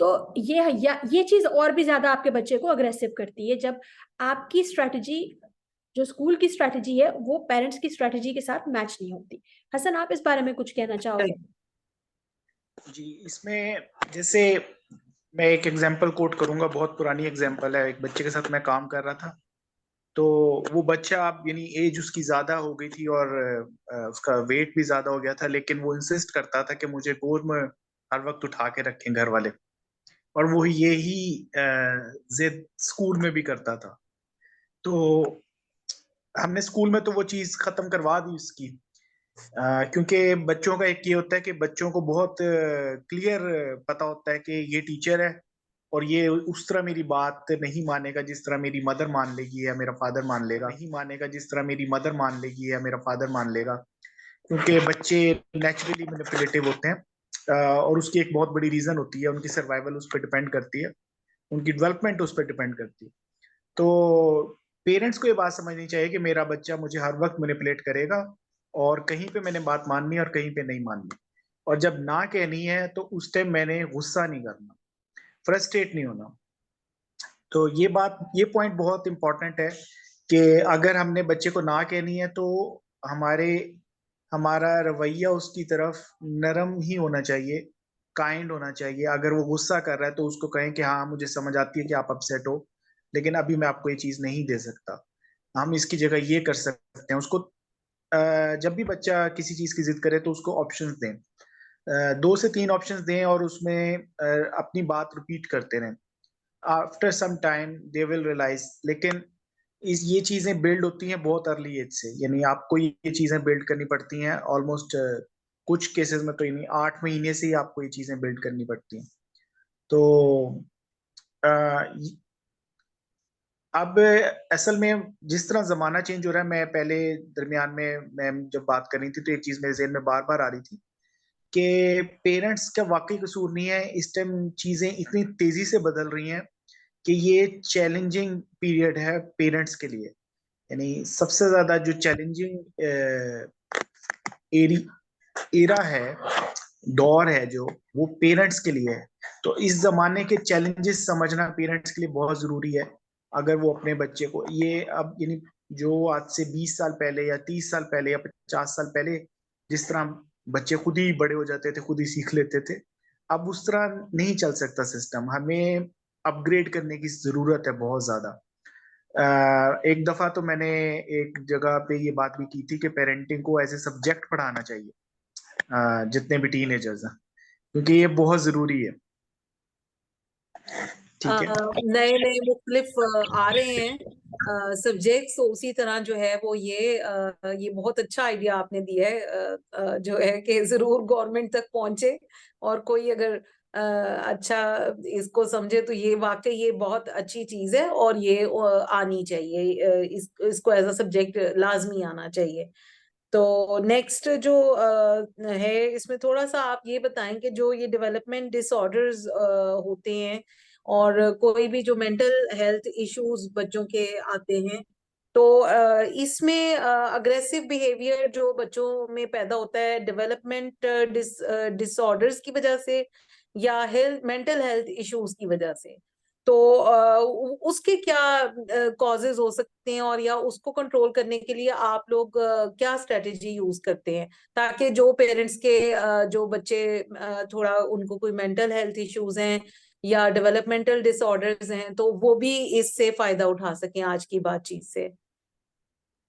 तो ये चीज और भी ज्यादा आपके बच्चे को अग्रेसिव करती है, जब आपकी स्ट्रेटजी, जो स्कूल की स्ट्रेटजी है, वो पेरेंट्स की स्ट्रेटजी के साथ मैच नहीं होती। हसन, आप इस बारे में कुछ कहना चाहोगे? जी, इसमें जैसे मैं एक एग्जांपल कोट करूंगा, बहुत पुरानी एग्जांपल है। एक बच्चे के साथ मैं काम कर रहा था, तो वो बच्चा, अब यानी एज उसकी ज्यादा हो गई थी और उसका वेट भी ज्यादा हो गया था, लेकिन वो इंसिस्ट करता था कि मुझे गोद में हर वक्त उठा के रखें घर वाले। और वो यही जिद स्कूल में भी करता था। तो हमने स्कूल में तो वो चीज खत्म करवा दी उसकी, क्योंकि बच्चों का एक ये होता है कि बच्चों को बहुत क्लियर पता होता है कि ये टीचर है और ये उस तरह मेरी बात नहीं मानेगा जिस तरह मेरी मदर मान लेगी या मेरा फादर मान लेगा, नहीं मानेगा जिस तरह मेरी मदर मान लेगी या मेरा फादर मान लेगा। क्योंकि बच्चे नेचुरली मैनिपुलेटिव होते हैं, और उसकी एक बहुत बड़ी रीजन होती है, उनकी सर्वाइवल उस पर डिपेंड करती है, उनकी डेवलपमेंट उस पर डिपेंड करती है। तो पेरेंट्स को ये बात समझनी चाहिए कि मेरा बच्चा मुझे हर वक्त मैनिपुलेट करेगा, और कहीं पे मैंने बात माननी है और कहीं पे नहीं माननी। और जब ना कहनी है तो उस टाइम मैंने गुस्सा नहीं करना, फ्रस्ट्रेट नहीं होना। तो ये पॉइंट बहुत इंपॉर्टेंट है कि अगर हमने बच्चे को ना कहनी है तो हमारे हमारा रवैया उसकी तरफ नरम ही होना चाहिए, काइंड होना चाहिए। अगर वो गुस्सा कर रहा है तो उसको कहें कि हाँ मुझे समझ आती है कि आप अपसेट हो, लेकिन अभी मैं आपको ये चीज नहीं दे सकता, हम इसकी जगह ये कर सकते हैं। उसको जब भी बच्चा किसी चीज की जिद करे तो उसको ऑप्शंस दें, 2 से 3 ऑप्शंस दें और उसमें अपनी बात रिपीट करते रहें। After some time they will realise. लेकिन ये चीजें बिल्ड होती हैं बहुत अर्ली एज से, यानी आपको ये चीजें बिल्ड करनी पड़ती हैं ऑलमोस्ट, कुछ केसेस में तो यानी 8 महीने से ही आपको ये चीजें बिल्ड करनी पड़ती हैं। तो अ, अब असल में जिस तरह जमाना चेंज हो रहा है, मैं पहले दरमियान में मैं जब बात कर रही थी तो एक चीज मेरे ज़हन में बार बार आ रही थी कि पेरेंट्स का वाकई कसूर नहीं है। इस टाइम चीजें इतनी तेजी से बदल रही हैं कि ये चैलेंजिंग पीरियड है पेरेंट्स के लिए। यानी सबसे ज्यादा जो चैलेंजिंग एरी एरा है, दौर है जो, वो पेरेंट्स के लिए है। तो इस जमाने के चैलेंजेस समझना पेरेंट्स के लिए बहुत जरूरी है। अगर वो अपने बच्चे को ये अब यानी जो आज से 20 साल पहले या 30 साल पहले या 50 साल पहले जिस तरह बच्चे खुद ही बड़े हो जाते थे, खुद ही सीख लेते थे, अब उस तरह नहीं चल सकता सिस्टम। हमें अपग्रेड करने की जरूरत है बहुत ज्यादा। एक दफा तो मैंने एक जगह पे ये बात भी की थी कि पेरेंटिंग को एज ए सब्जेक्ट पढ़ाना चाहिए, जितने भी टीनेजर्स हैं, क्योंकि ये बहुत जरूरी है। ठीक है। नए नए मुख्तलिफ आ रहे हैं सब्जेक्ट्स, तो उसी तरह जो है वो ये बहुत अच्छा आइडिया आपने दिया है, जो है कि जरूर गवर्नमेंट तक पहुंचे, और कोई अगर अच्छा इसको समझे तो ये वाकई ये बहुत अच्छी चीज है, और ये आनी चाहिए, इसको एज अ सब्जेक्ट लाजमी आना चाहिए। तो नेक्स्ट जो है इसमें थोड़ा सा आप ये बताएं कि जो ये डेवलपमेंट डिसऑर्डर्स होते हैं, और कोई भी जो मेंटल हेल्थ इश्यूज बच्चों के आते हैं, तो इसमें अग्रेसिव बिहेवियर जो बच्चों में पैदा होता है डेवलपमेंट डिसऑर्डर्स की वजह से, या मेंटल हेल्थ इश्यूज की वजह से, तो उसके क्या कॉजेज हो सकते हैं, और या उसको कंट्रोल करने के लिए आप लोग क्या स्ट्रेटेजी यूज करते हैं, ताकि जो पेरेंट्स के जो बच्चे थोड़ा उनको कोई मेंटल हेल्थ इश्यूज हैं या डेवलपमेंटल डिसऑर्डर्स हैं, तो वो भी इससे फायदा उठा सकें आज की बातचीत से।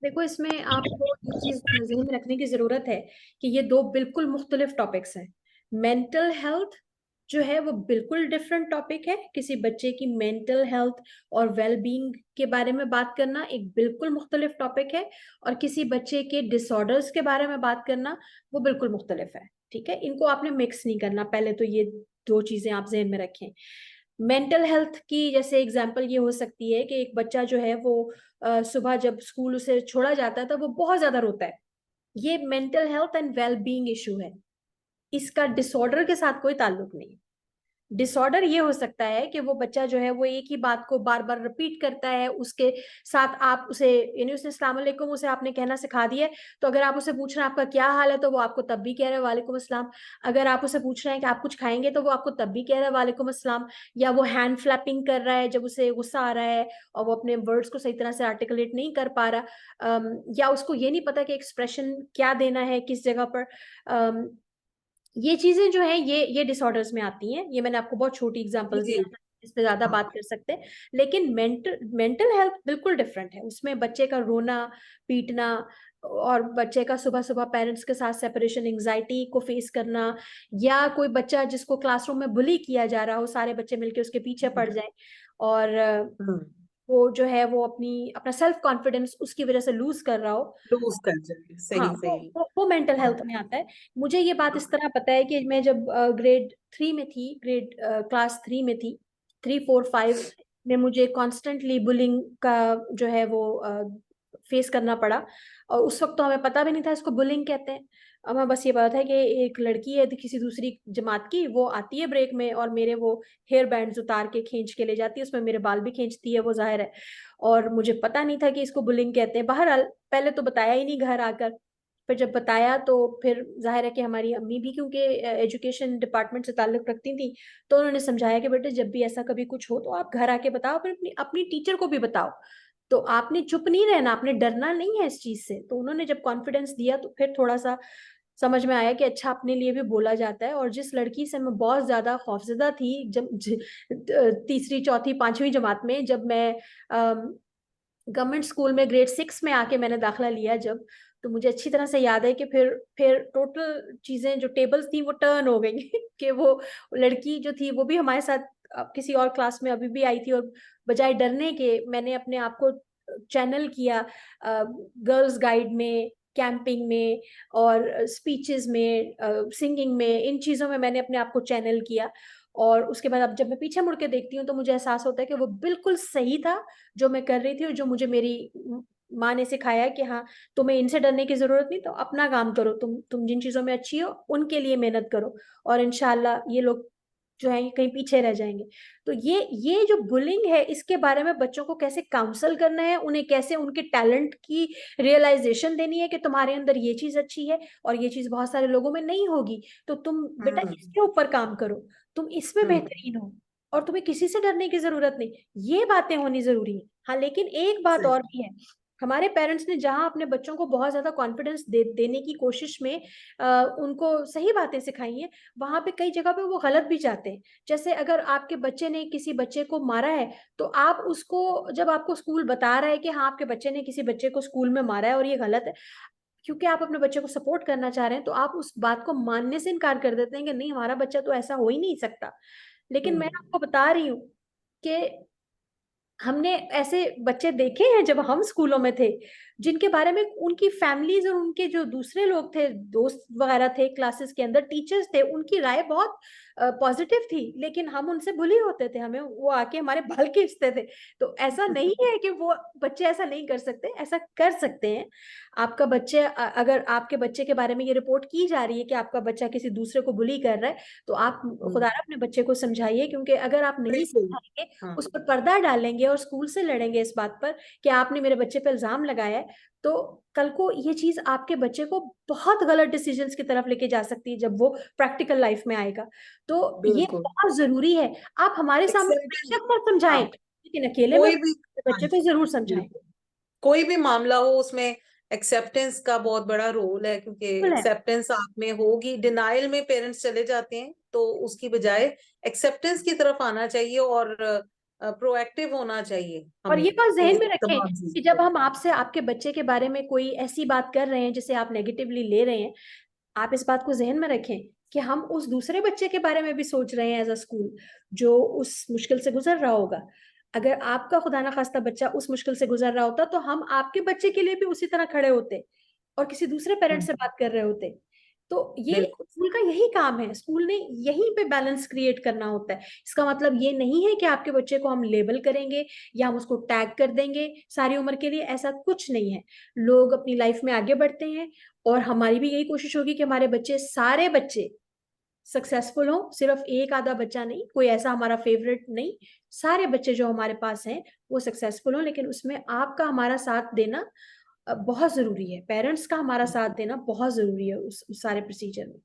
देखो, इसमें आपको ये चीज ध्यान में रखने की जरूरत है कि ये दो बिल्कुल मुख्तलिफ टॉपिक्स हैं। मेंटल हेल्थ जो है वो बिल्कुल डिफरेंट टॉपिक है। किसी बच्चे की मेंटल हेल्थ और वेल बीइंग के बारे में बात करना एक बिल्कुल मुख्तलिफ टॉपिक है, और किसी बच्चे के डिसऑर्डर्स के बारे में बात करना वो बिल्कुल मुख्तलिफ है। ठीक है, इनको आपने मिक्स नहीं करना, पहले तो ये दो चीजें आप जहन में रखें। मेंटल हेल्थ की जैसे एग्जांपल ये हो सकती है कि एक बच्चा जो है वो सुबह जब स्कूल उसे छोड़ा जाता है तो वो बहुत ज्यादा रोता है। ये mental health and well being issue है, इसका डिसऑर्डर के साथ कोई ताल्लुक नहीं। डिसऑर्डर ये हो सकता है कि वो बच्चा जो है वो एक ही बात को बार बार रिपीट करता है, उसके साथ आप उसे यानी उसने अस्सलाम वालेकुम उसे आपने कहना सिखा दिया है, तो अगर आप उसे पूछ रहे हैं आपका क्या हाल है तो वो आपको तब भी कह रहा है वालेकुम अस्सलाम। अगर आप उसे पूछ रहे हैं कि आप कुछ खाएंगे तो वो आपको तब भी कह रहा है वालेकुम अस्सलाम। या वो हैंड फ्लैपिंग कर रहा है जब उसे गुस्सा आ रहा है और वो अपने वर्ड्स को सही तरह से आर्टिकुलेट नहीं कर पा रहा, या उसको ये नहीं पता कि एक्सप्रेशन क्या देना है किस जगह पर। ये चीजें जो है ये डिसऑर्डर्स में आती हैं। ये मैंने आपको बहुत छोटी एग्जांपल्स जी। दिया था, इस पे ज्यादा हाँ। बात कर सकते हैं। लेकिन मेंटल हेल्थ बिल्कुल डिफरेंट है, उसमें बच्चे का रोना पीटना और बच्चे का सुबह सुबह पेरेंट्स के साथ सेपरेशन एंजाइटी को फेस करना, या कोई बच्चा जिसको क्लासरूम में बुली किया जा रहा हो, सारे बच्चे मिलके उसके पीछे पड़ जाएं और हम्म। वो जो है वो अपना सेल्फ कॉन्फिडेंस उसकी वजह से लूज कर रहा हो। लूज कर जाए, हाँ, सही सही। वो मेंटल हेल्थ में आता है। मुझे ये बात इस तरह पता है कि मैं जब ग्रेड 3 में थी, क्लास 3 में थी, 3 4 5 में मुझे कॉन्स्टेंटली बुलिंग का जो है वो फेस करना पड़ा। और उस वक्त तो हमें पता भी नहीं था इसको बुलिंग कहते हैं। हमें बस ये पता था कि एक लड़की है किसी दूसरी जमात की, वो आती है ब्रेक में और मेरे वो हेयर बैंड्स उतार के खींच के ले जाती है, उसमें मेरे बाल भी खींचती है, वो जाहिर है। और मुझे पता नहीं था कि इसको बुलिंग कहते हैं। बहरहाल पहले तो बताया ही नहीं घर आकर, फिर जब बताया तो फिर जाहिर है कि हमारी अम्मी भी क्योंकि एजुकेशन डिपार्टमेंट से ताल्लुक रखती थी, तो उन्होंने समझाया कि बेटे जब भी ऐसा कभी कुछ हो तो आप घर आके बताओ, फिर अपनी अपनी टीचर को भी बताओ। तो आपने चुप नहीं रहना, आपने डरना नहीं है इस चीज से। तो उन्होंने जब कॉन्फिडेंस दिया तो फिर थोड़ा सा समझ में आया कि अच्छा अपने लिए भी बोला जाता है। और जिस लड़की से मैं बहुत ज्यादा खौफजदा थी जब तीसरी चौथी पांचवी जमात में, जब मैं गवर्नमेंट स्कूल में ग्रेड 6 में आके मैंने दाखिला लिया जब, तो मुझे अच्छी तरह से याद है कि फिर टोटल चीजें जो टेबल्स थी वो टर्न हो गई कि वो लड़की जो थी वो भी हमारे साथ किसी और क्लास में अभी भी आई थी, और बजाय डरने के मैंने अपने आप को चैनल किया गर्ल्स गाइड में, कैंपिंग में और स्पीचेस में, सिंगिंग में, इन चीजों में मैंने अपने आप को चैनल किया। और उसके बाद अब जब मैं पीछे मुड़ के देखती हूँ तो मुझे एहसास होता है कि वो बिल्कुल सही था जो मैं कर रही थी, और जो मुझे मेरी माँ ने सिखाया कि हाँ तुम्हें इनसे डरने की जरूरत नहीं, तो अपना काम करो, तुम जिन चीजों में अच्छी हो उनके लिए मेहनत करो, और इंशाल्लाह ये लोग जो है कहीं पीछे रह जाएंगे। तो ये जो बुलिंग है इसके बारे में बच्चों को कैसे काउंसल करना है, उन्हें कैसे उनके टैलेंट की रियलाइजेशन देनी है कि तुम्हारे अंदर ये चीज अच्छी है और ये चीज बहुत सारे लोगों में नहीं होगी, तो तुम बेटा हम्म। इसके ऊपर काम करो, तुम इसमें हम्म। बेहतरीन हो और तुम्हें किसी से डरने की जरूरत नहीं। ये बातें होनी जरूरी है। हाँ, लेकिन एक बात सही। और भी है, हमारे पेरेंट्स ने जहां अपने बच्चों को बहुत ज्यादा कॉन्फिडेंस देने की कोशिश में उनको सही बातें सिखाई हैं, वहां पे कई जगह पे वो गलत भी जाते हैं। जैसे अगर आपके बच्चे ने किसी बच्चे को मारा है, तो आप उसको जब आपको स्कूल बता रहा है कि हाँ आपके बच्चे ने किसी बच्चे को स्कूल में मारा है और ये गलत है, क्योंकि आप अपने बच्चे को सपोर्ट करना चाह रहे हैं, तो आप उस बात को मानने से इनकार कर देते हैं कि नहीं हमारा बच्चा तो ऐसा हो ही नहीं सकता। लेकिन मैं हम्म। आपको बता रही हूँ कि हमने ऐसे बच्चे देखे हैं जब हम स्कूलों में थे, जिनके बारे में उनकी फैमिलीज और उनके जो दूसरे लोग थे, दोस्त वगैरह थे क्लासेस के अंदर, टीचर्स थे, उनकी राय बहुत पॉजिटिव थी, लेकिन हम उनसे बुली होते थे, हमें वो आके हमारे बाल खींचते थे। तो ऐसा नहीं है कि वो बच्चे ऐसा नहीं कर सकते, ऐसा कर सकते हैं। आपका बच्चे अगर आपके बच्चे के बारे में ये रिपोर्ट की जा रही है कि आपका बच्चा किसी दूसरे को बुली कर रहा है, तो आप खुदारा अपने बच्चे को समझाइए, क्योंकि अगर आप नहीं बिल्कुल। समझाएंगे, हाँ। उस पर पर्दा डालेंगे और स्कूल से लड़ेंगे इस बात पर कि आपने मेरे बच्चे पे इल्जाम लगाया है, तो कल को ये चीज आपके बच्चे को बहुत गलत डिसीजंस की तरफ लेके जा सकती है जब वो प्रैक्टिकल लाइफ में आएगा। तो ये बिल्कुल। बहुत जरूरी है। आप हमारे सामने एक्सेप्टेंस। बेशक मत समझाएं, हाँ। लेकिन अकेले में कोई भी। अपने हाँ बच्चे को जी। जरूर समझाएं। बिल्कुल। कोई भी मामला हो उसमें एक्सेप्टेंस का बहुत बड़ा रोल है, क्योंकि बिल्कुल है। एक्सेप्टेंस आप में होगी, डिनाइल में पेरेंट्स चले जाते हैं, तो उसकी बजाय एक्सेप्टेंस की तरफ आना चाहिए और प्रोएक्टिव होना चाहिए और हमें ये बात जहन इस में रखें तमाम कि चीजों जब को। हम आपसे आपके बच्चे के बारे में कोई ऐसी बात कर रहे हैं जिसे आप नेगेटिवली ले रहे हैं, आप इस बात को जहन में रखें कि हम उस दूसरे बच्चे के बारे में भी सोच रहे हैं एज अ स्कूल, जो उस मुश्किल से गुजर रहा होगा। अगर आपका खुदा ना खास्ता बच्चा उस मुश्किल से गुजर रहा होता, तो हम आपके बच्चे के लिए भी उसी तरह खड़े होते और किसी दूसरे पेरेंट से बात कर रहे होते। तो ये बिल्कुल स्कूल का यही काम है, स्कूल ने यहीं पे बैलेंस क्रिएट करना होता है। इसका मतलब ये नहीं है कि आपके बच्चे को हम लेबल करेंगे या हम उसको टैग कर देंगे सारी उम्र के लिए, ऐसा कुछ नहीं है। लोग अपनी लाइफ में आगे बढ़ते हैं और हमारी भी यही कोशिश होगी कि हमारे बच्चे, सारे बच्चे सक्सेसफुल हो, सिर्फ एक आधा बच्चा नहीं, कोई ऐसा हमारा फेवरेट नहीं, सारे बच्चे जो हमारे पास हैं वो सक्सेसफुल हो। लेकिन उसमें आपका हमारा साथ देना बहुत जरूरी है, पेरेंट्स का हमारा साथ देना बहुत जरूरी है उस सारे प्रोसीजर में।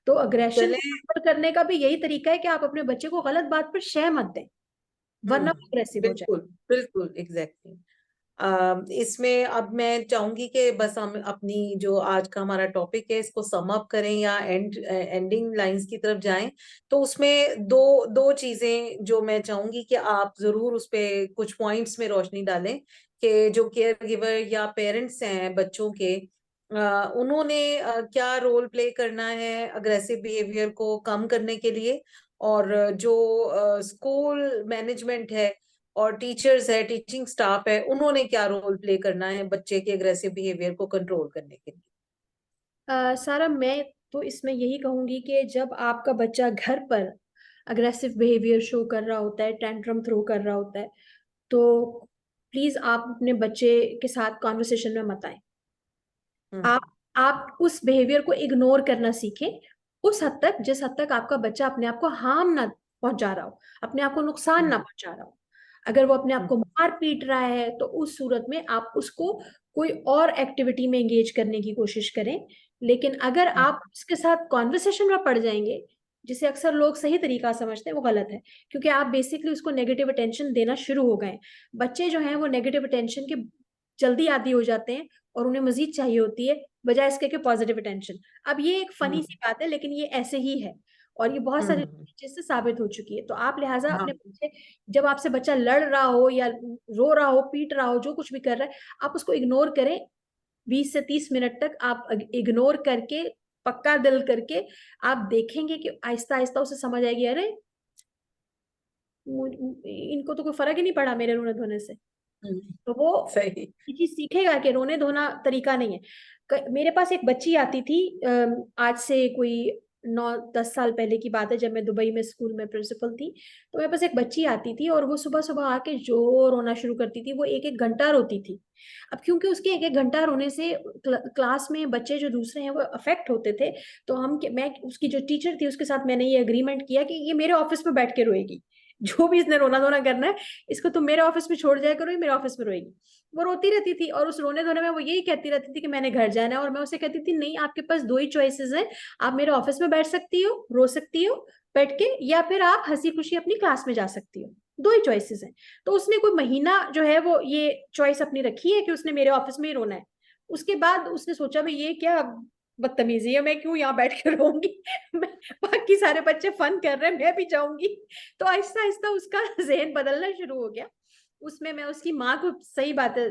तो अग्रेशन चले। को कंट्रोल करने का भी यही तरीका है कि आप अपने बच्चे को गलत बात पर शह मत दें, वरना वो अग्रेसिव हो जाए। बिल्कुल बिल्कुल एग्जैक्टली। इसमें अब मैं चाहूंगी कि बस हम अपनी जो आज का हमारा टॉपिक है इसको सम अप करें या एंडिंग लाइंस की तरफ जाएं। तो उसमें दो दो चीजें जो मैं चाहूंगी कि आप जरूर उस पे कुछ पॉइंट्स में रोशनी डालें कि जो केयर गिवर या पेरेंट्स हैं बच्चों के, उन्होंने क्या रोल प्ले करना है अग्रेसिव बिहेवियर को कम करने के लिए, और जो स्कूल मैनेजमेंट है और टीचर्स है, टीचिंग स्टाफ है, उन्होंने क्या रोल प्ले करना है बच्चे के अग्रेसिव बिहेवियर को कंट्रोल करने के लिए। सारा, मैं तो इसमें यही कहूंगी कि जब आपका बच्चा घर पर अग्रेसिव बिहेवियर शो कर रहा होता है, टेंट्रम थ्रो कर रहा होता है, तो प्लीज आप अपने बच्चे के साथ कॉन्वर्सेशन में मत आए। हम्म आप उस बिहेवियर को इग्नोर करना सीखें, उस हद तक जिस हद तक आपका बच्चा अपने आप को हार्म ना पहुंचा रहा हो, अपने आप को नुकसान ना पहुंचा रहा हो। अगर वो अपने आप को मार पीट रहा है तो उस सूरत में आप उसको कोई और एक्टिविटी में एंगेज करने की कोशिश करें। लेकिन अगर आप उसके साथ कॉन्वर्सेशन में पड़ जाएंगे, जिसे अक्सर लोग सही तरीका समझते हैं, वो गलत है, क्योंकि आप बेसिकली उसको नेगेटिव अटेंशन देना शुरू हो गए। बच्चे जो हैं वो नेगेटिव अटेंशन के जल्दी आदी हो जाते हैं और उन्हें मजीद चाहिए होती है, बजाय इसके कि पॉजिटिव अटेंशन। अब ये एक फनी सी बात है, लेकिन ये ऐसे ही है और ये बहुत सारी हम्म चीज से साबित हो चुकी है। तो आप लिहाजा हाँ अपने बच्चे, जब आपसे बच्चा लड़ रहा हो या रो रहा हो, पीट रहा हो, जो कुछ भी कर रहा है, आप उसको इग्नोर करें। 20 से 30 मिनट तक आप इग्नोर करके, पक्का दिल करके, आप देखेंगे कि आहिस्ता आहिस्ता उसे समझ आएगी, अरे इनको तो कोई फर्क ही नहीं पड़ा मेरे रोने धोने से। तो वो सही। ये चीज सीखेगा कि रोने धोना तरीका नहीं है। मेरे पास एक बच्ची आती थी, आज से कोई 9-10 साल पहले की बात है, जब मैं दुबई में स्कूल में प्रिंसिपल थी। तो मेरे पास एक बच्ची आती थी और वो सुबह सुबह आके जो रोना शुरू करती थी, वो एक एक घंटा रोती थी। अब क्योंकि उसके एक एक घंटा रोने से क्लास में बच्चे जो दूसरे हैं वो अफेक्ट होते थे, तो मैं उसकी जो टीचर थी उसके साथ मैंने ये अग्रीमेंट किया कि ये मेरे ऑफिस में बैठ के रोएगी। जो भी इसने रोना धोना करना है, इसको तुम मेरे ऑफिस में छोड़ जाया करो, ये मेरे ऑफिस में रोएगी। वो रोती रहती थी और उस रोने धोने में वो यही कहती रहती थी कि मैंने घर जाना है, और मैं उसे कहती थी नहीं, आपके पास दो ही चॉइसेस हैं, आप मेरे ऑफिस में बैठ सकती हो, रो सकती हो बैठ के, या फिर आप हंसी खुशी अपनी क्लास में जा सकती हो। दो ही चॉइसेस हैं। तो उसने कोई महीना जो है वो ये चॉइस अपनी रखी है कि उसने मेरे ऑफिस में ही रोना है। उसके बाद उसने सोचा भाई ये क्या बदतमीजी है, मैं क्यों यहाँ बैठ के रोऊंगी बाकी सारे बच्चे फन कर रहे हैं, मैं भी जाऊंगी। तो आहिस्ता आहिस्ता उसका ज़हन बदलना शुरू हो गया। उसमें मैं उसकी माँ को, सही बात है,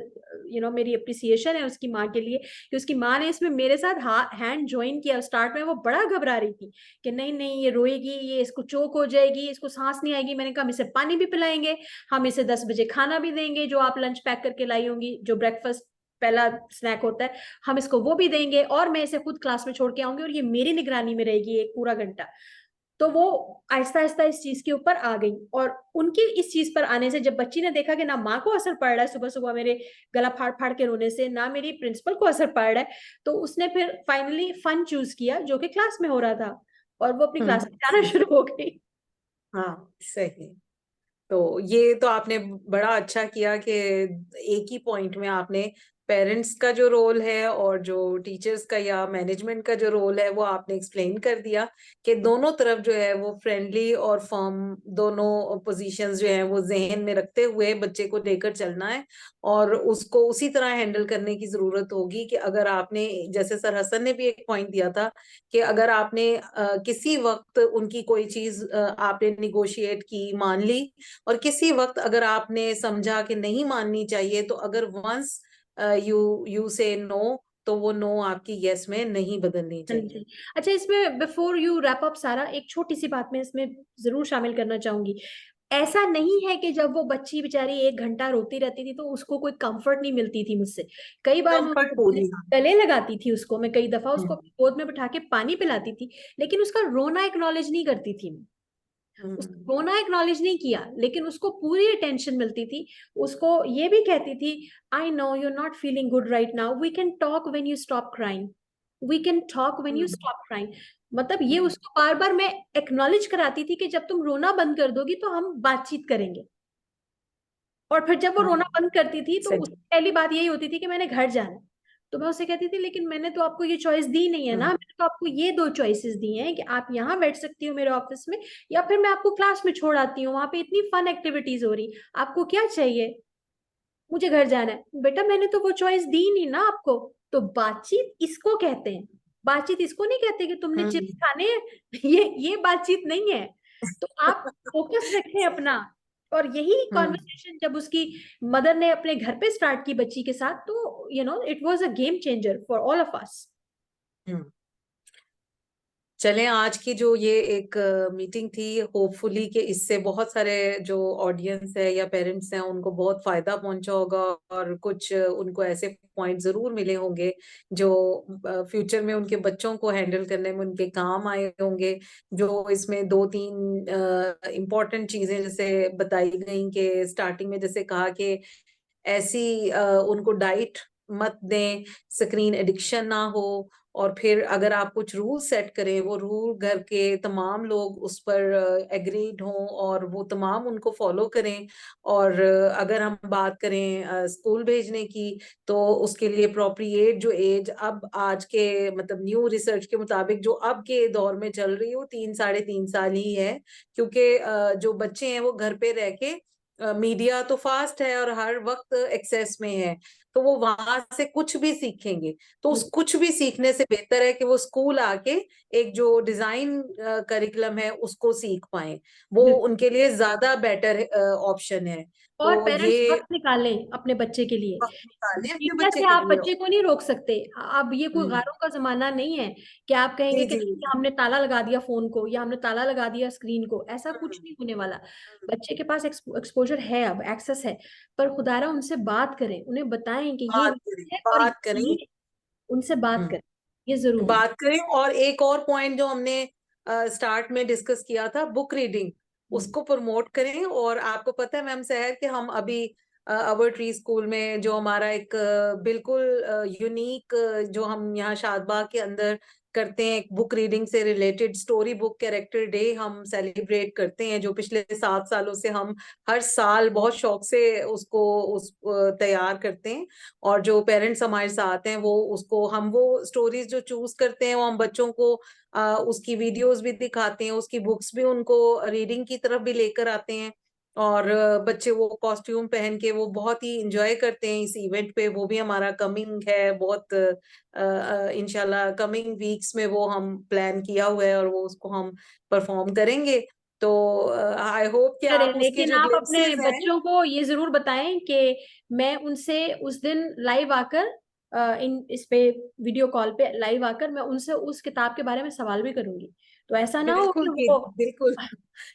मेरी अप्रिसिएशन है उसकी माँ के लिए कि उसकी माँ ने इसमें मेरे साथ हैंड ज्वाइन किया। स्टार्ट में वो बड़ा घबरा रही थी कि नहीं नहीं ये रोएगी, ये इसको चोक हो जाएगी, इसको सांस नहीं आएगी। मैंने कहा हम इसे पानी भी पिलाएंगे, हम इसे 10 बजे खाना भी देंगे, जो आप लंच पैक करके लाई होंगी, जो ब्रेकफास्ट पहला स्नैक होता है, हम इसको वो भी देंगे, और मैं इसे खुद क्लास में छोड़ के आऊंगी और ये मेरी निगरानी में रहेगी एक पूरा घंटा। तो वो आहिस्ता आहिस्ता इस चीज के ऊपर आ गई, और उनकी इस चीज पर आने से जब बच्ची ने देखा कि ना माँ को असर पड़ रहा है सुबह सुबह मेरे गला फाड़ फाड़ के रोने से, ना मेरी प्रिंसिपल को असर पड़ रहा है, तो उसने फिर फाइनली फन चूज किया जो कि क्लास में हो रहा था, और वो अपनी क्लास में जाना सही। शुरू हो गई। हाँ सही। तो ये तो आपने बड़ा अच्छा किया कि एक ही पॉइंट में आपने पेरेंट्स का जो रोल है और जो टीचर्स का या मैनेजमेंट का जो रोल है वो आपने एक्सप्लेन कर दिया कि दोनों तरफ जो है वो फ्रेंडली और फर्म, दोनों पोजीशंस जो है वो जहन में रखते हुए बच्चे को लेकर चलना है, और उसको उसी तरह हैंडल करने की जरूरत होगी कि अगर आपने, जैसे सर हसन ने भी एक पॉइंट दिया था कि अगर आपने किसी वक्त उनकी कोई चीज आपने निगोशिएट की, मान ली, और किसी वक्त अगर आपने समझा कि नहीं माननी चाहिए, तो अगर वंस यू यू से नो, तो वो नो आपकी यस में नहीं बदलनी हाँ चाहिए। जी। अच्छा, इसमें बिफोर यू रैप अप सारा, एक छोटी सी बात मैं इसमें जरूर शामिल करना चाहूंगी। ऐसा नहीं है कि जब वो बच्ची बेचारी 1 घंटा रोती रहती थी तो उसको कोई कंफर्ट नहीं मिलती थी मुझसे। कई बार मैं कंफर्ट उसको पूरी। गले लगाती थी, उसको मैं कई दफा उसको हम्म, गोद में बिठा के पानी पिलाती थी, लेकिन उसका रोना एक्नॉलेज नहीं करती थी मैं। हम्म, उसको रोना एक्नॉलेज नहीं किया, लेकिन उसको पूरी अटेंशन मिलती थी। उसको ये भी कहती थी, I know you are not feeling good right now, we can talk when you stop crying, we can talk when you hmm, stop crying. मतलब ये हम्म, उसको बार बार मैं एक्नॉलेज कराती थी कि जब तुम रोना बंद कर दोगी तो हम बातचीत करेंगे। और फिर जब वो रोना हम्म, बंद करती थी तो उसकी सही। पहली बात यही होती थी कि मैंने घर जाना है। तो मैं उसे कहती थी, लेकिन मैंने तो आपको ये चॉइस दी नहीं है ना, हम्म, मैंने तो आपको ये 2 चॉइसेस दी हैं कि आप यहाँ बैठ सकती हो मेरे ऑफिस में, या फिर मैं आपको क्लास में छोड़ आती हूँ, वहां पे इतनी फन एक्टिविटीज हो रही, आपको क्या चाहिए? मुझे घर जाना है। बेटा मैंने तो वो चॉइस दी नहीं ना आपको। तो बातचीत इसको कहते हैं। बातचीत इसको नहीं कहते कि तुमने हम्म, चिप्स खाने हैं। ये बातचीट नहीं है। तो आप फोकस रखें अपना। और यही हम्म, कॉन्वर्सेशन जब उसकी मदर ने अपने घर पे स्टार्ट की बच्ची के साथ, तो it was a game changer for all of us. Hmm. चलें, आज की जो ये एक मीटिंग थी, होपफुली कि इससे बहुत सारे जो ऑडियंस है या पेरेंट्स हैं उनको बहुत फायदा पहुंचा होगा, और कुछ उनको ऐसे पॉइंट जरूर मिले होंगे जो फ्यूचर में उनके बच्चों को हैंडल करने में उनके काम आए होंगे। जो इसमें 2-3 इम्पोर्टेंट चीजें जैसे बताई गई कि स्टार्टिंग में जैसे कहा कि ऐसी उनको डाइट मत दें, स्क्रीन एडिक्शन ना हो, और फिर अगर आप कुछ रूल सेट करें वो रूल घर के तमाम लोग उस पर एग्रीड हों और वो तमाम उनको फॉलो करें। और अगर हम बात करें स्कूल भेजने की, तो उसके लिए अप्रोप्रिएट जो एज अब आज के मतलब न्यू रिसर्च के मुताबिक जो अब के दौर में चल रही है वो 3-3.5 साल ही है। क्योंकि जो बच्चे हैं वो घर पे रह के मीडिया तो फास्ट है और हर वक्त एक्सेस में है, तो वो वहां से कुछ भी सीखेंगे। तो उस कुछ भी सीखने से बेहतर है कि वो स्कूल आके एक जो डिजाइन करिकुलम है उसको सीख पाए। वो बिल्कुल। उनके लिए ज्यादा बेटर ऑप्शन है। और तो पेरेंट्स ये वक्त निकालें अपने बच्चे के लिए। वक्त निकालें अपने मीडिया बच्चे से के आप लिए। बच्चे को नहीं रोक सकते। अब ये कोई हम्म, गारों का जमाना नहीं है कि आप कहेंगे जी कि जी। नहीं, हमने ताला लगा दिया फोन को या हमने ताला लगा दिया स्क्रीन को। ऐसा कुछ हम्म, नहीं होने वाला। बच्चे के पास एक्सपोजर है, अब एक्सेस है। पर खुदारा उनसे बात करें, उन्हें बताएं कि ये बात करें, है और बात करें। ये, उनसे बात करें। ये जरूरी बात करें। और एक और पॉइंट जो हमने स्टार्ट में डिस्कस किया था, बुक रीडिंग, है। उसको प्रमोट करें। और आपको पता है मैम सहर कि हम अभी अवर ट्री स्कूल में जो हमारा एक बिल्कुल यूनिक जो हम यहाँ शादबाग के अंदर करते हैं, एक बुक रीडिंग से related story book character day हम सेलिब्रेट करते हैं, जो पिछले 7 सालों से हम हर साल बहुत शौक से उसको तैयार करते हैं। और जो पेरेंट्स हमारे साथ हैं वो उसको हम वो स्टोरीज जो चूज करते हैं वो हम बच्चों को उसकी वीडियोस भी दिखाते हैं, उसकी बुक्स भी उनको रीडिंग की तरफ भी लेकर आते हैं। और बच्चे वो कॉस्ट्यूम पहन के वो बहुत ही इंजॉय करते हैं इस इवेंट पे। वो भी हमारा कमिंग है बहुत इंशाल्लाह कमिंग वीक्स में वो हम प्लान किया हुआ है और वो उसको हम परफॉर्म करेंगे। तो आई होप कि करें, आप उसके लेकिन जो आप अपने ग्लिम्पसेस हैं। बच्चों को ये जरूर बताएं कि मैं उनसे उस दिन लाइव आकर, इन इस पे वीडियो कॉल पे लाइव आकर मैं उनसे उस किताब के बारे में सवाल भी करूंगी। तो ऐसा ना हो बिल्कुल कि बिल्कुल।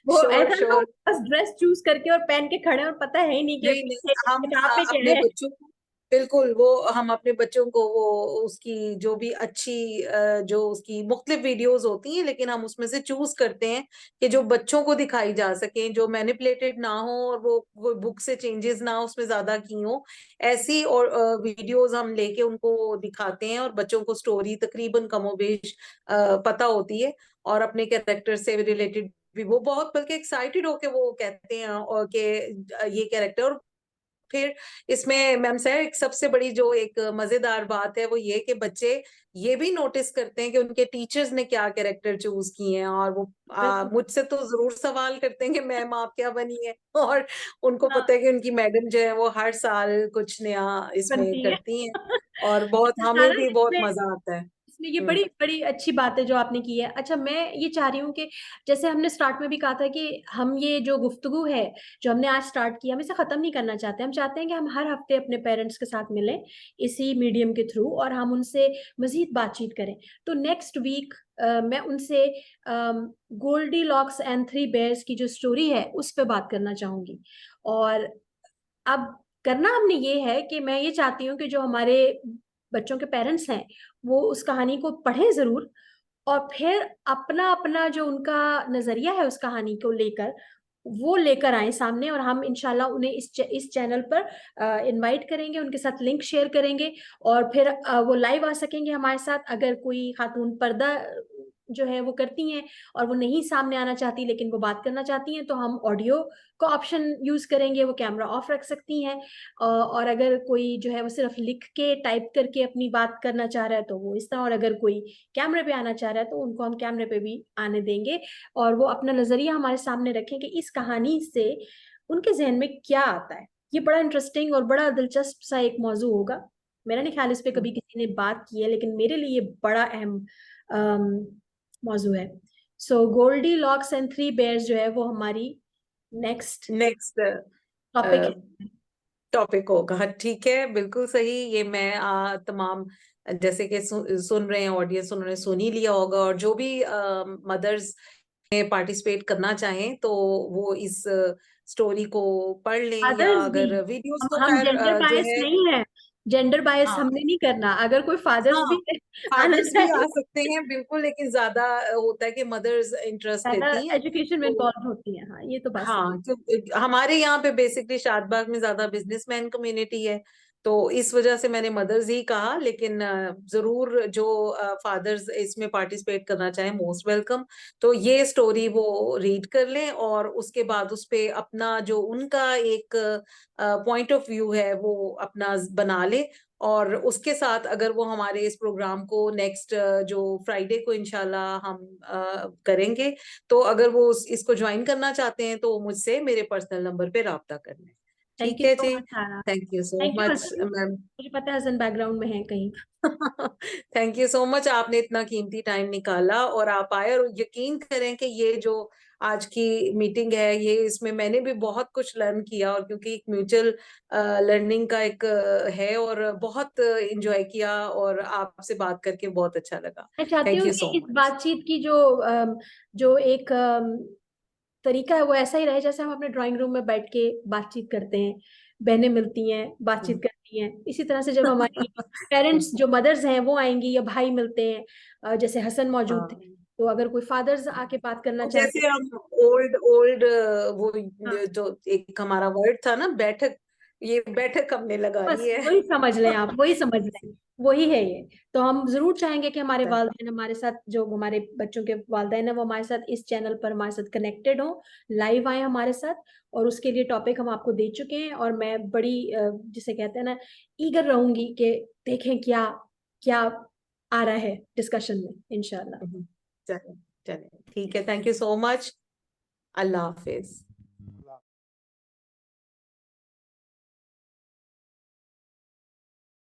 वो श्योर ऐसा ना हो श्योर। बस ड्रेस चूज करके और पहन के खड़े हैं और पता है ही नहीं कि नहीं नहीं, पीछे हम किताब में क्या अपने है। बच्चों को बिल्कुल वो हम अपने बच्चों को वो उसकी जो भी अच्छी जो उसकी मुख्तलिफ वीडियोस होती हैं, लेकिन हम उसमें से चूज करते हैं कि जो बच्चों को दिखाई जा सके, जो मैनिपुलेटेड ना हो और वो बुक से चेंजेस ना उसमें ज्यादा की हो, ऐसी और वीडियोस हम लेके उनको दिखाते हैं। और बच्चों को स्टोरी तकरीबन कमोबेश पता होती है, और अपने कैरेक्टर से रिलेटेड भी वो बहुत बल्कि एक्साइटेड होके वो कहते हैं और कि ये कैरेक्टर। और फिर इसमें मैम सर एक सबसे बड़ी जो एक मजेदार बात है वो ये कि बच्चे ये भी नोटिस करते हैं कि उनके टीचर्स ने क्या कैरेक्टर चूज किए हैं, और वो बिल्कुल। मुझसे तो जरूर सवाल करते हैं कि मैम आप क्या बनी है। और उनको हाँ, पता है कि उनकी मैडम जो है वो हर साल कुछ नया इसमें बनती है। करती हैं, और बहुत अच्छा हमें सारा, भी बहुत इसमें मजा आता है। ये बड़ी बड़ी अच्छी बात है जो आपने की है। अच्छा, मैं ये चाह रही हूँ कि जैसे हमने स्टार्ट में भी कहा था कि हम ये जो गुफ्तगू है जो हमने आज स्टार्ट किया, हम इसे खत्म नहीं करना चाहते। हम चाहते हैं कि हम हर हफ्ते अपने पेरेंट्स के साथ मिलें इसी मीडियम के थ्रू और हम उनसे मजीद बातचीत करें। तो नेक्स्ट वीक मैं उनसे Goldilocks and three bears की जो स्टोरी है उस पर बात करना चाहूंगी। और अब करना हमने ये है कि मैं ये चाहती हूँ कि जो हमारे बच्चों के पेरेंट्स हैं वो उस कहानी को पढ़ें जरूर, और फिर अपना अपना जो उनका नजरिया है उस कहानी को लेकर वो लेकर आए सामने, और हम इंशाल्लाह उन्हें इस चैनल पर इनवाइट करेंगे, उनके साथ लिंक शेयर करेंगे, और फिर वो लाइव आ सकेंगे हमारे साथ। अगर कोई खातून पर्दा जो है वो करती हैं और वो नहीं सामने आना चाहती लेकिन वो बात करना चाहती हैं, तो हम ऑडियो का ऑप्शन यूज करेंगे, वो कैमरा ऑफ रख सकती हैं। और अगर कोई जो है वो सिर्फ लिख के टाइप करके अपनी बात करना चाह रहा है तो वो इस तरह, और अगर कोई कैमरे पे आना चाह रहा है तो उनको हम कैमरे पे भी आने देंगे, और वो अपना नजरिया हमारे सामने रखें कि इस कहानी से उनके जहन में क्या आता है। ये बड़ा इंटरेस्टिंग और बड़ा दिलचस्प सा एक मौजू होगा। मेरा नहीं ख्याल इस पे कभी किसी ने बात की है, लेकिन मेरे लिए ये बड़ा अहम मौजू है। So Goldilocks and three bears जो है वो हमारी नेक्स्ट नेक्स्ट टॉपिक है। टॉपिक होगा। ठीक है, बिल्कुल सही। ये मैं तमाम जैसे कि सुन रहे हैं ऑडियंस, उन्होंने सुन ही लिया होगा, और जो भी मदर्स पार्टिसिपेट करना चाहें तो वो इस स्टोरी को पढ़ लें, या फादर्स भी, अगर वीडियोस तो हम खैर जेंडर जो बायस है। नहीं है, जेंडर बायस हाँ हमने नहीं करना। अगर कोई फादर्स हाँ, भी आना फादर्स भी चाहे, आ सकते हैं बिल्कुल, लेकिन ज्यादा होता है कि मदर्स इंटरेस्ट ज्यादा लेती हैं। एजुकेशन में तो इन्वॉल्व होती है। हाँ, ये तो बात सही हाँ, तो हमारे यहाँ पे बेसिकली शादबाग में ज्यादा बिजनेसमैन कम्युनिटी है, तो इस वजह से मैंने मदर्स ही कहा, लेकिन जरूर जो फादर्स इसमें पार्टिसिपेट करना चाहें, मोस्ट वेलकम। तो ये स्टोरी वो रीड कर लें, और उसके बाद उस पे अपना जो उनका एक पॉइंट ऑफ व्यू है वो अपना बना ले। और उसके साथ अगर वो हमारे इस प्रोग्राम को नेक्स्ट जो फ्राइडे को इंशाल्लाह हम करेंगे, तो अगर वो इसको ज्वाइन करना चाहते हैं तो मुझसे मेरे पर्सनल नंबर पे राब्ता कर लें। थैंक ठीक यू है सो जी। मच सारा। Thank you so thank you much Hasan, ma'am. मुझे पता है हसन बैकग्राउंड में है कहीं। थैंक यू सो मच, आपने इतना कीमती टाइम निकाला और आप आए, और यकीन करें कि ये जो आज की मीटिंग है, ये इसमें मैंने भी बहुत कुछ लर्न किया, और क्योंकि एक म्यूचुअल लर्निंग का एक है, और बहुत एंजॉय किया, और आपसे बात करके बहुत अच्छा लगा। मैं चाहती थैंक हूँ यू कि सो इस मच। बातचीत की जो एक तरीका है वो ऐसा ही रहे जैसे हम अपने ड्राइंग रूम में बैठ के बातचीत करते हैं, बहनें मिलती हैं, बातचीत करती हैं। इसी तरह से जब हमारी पेरेंट्स जो मदर्स हैं वो आएंगी या भाई मिलते हैं, जैसे हसन मौजूद थे, हाँ, तो अगर कोई फादर्स आके बात करना चाहते जैसे हम ओल्ड ओल्ड वो हैं, जो एक हमारा वर्ड था ना, बैठक, ये बैठक हमने लगा ली बस है। वही समझ लें आप, वही समझ लें, वही है ये। तो हम जरूर चाहेंगे कि हमारे वालिदैन हमारे साथ, जो हमारे बच्चों के वालिदैन है वो हमारे साथ इस चैनल पर हमारे साथ कनेक्टेड हो, लाइव आए हमारे साथ। और उसके लिए टॉपिक हम आपको दे चुके हैं, और मैं बड़ी जिसे कहते हैं ना, ईगर रहूंगी कि देखें क्या क्या आ रहा है डिस्कशन में इंशाल्लाह। चले चले, ठीक है, thank you so much. Allah Hafiz.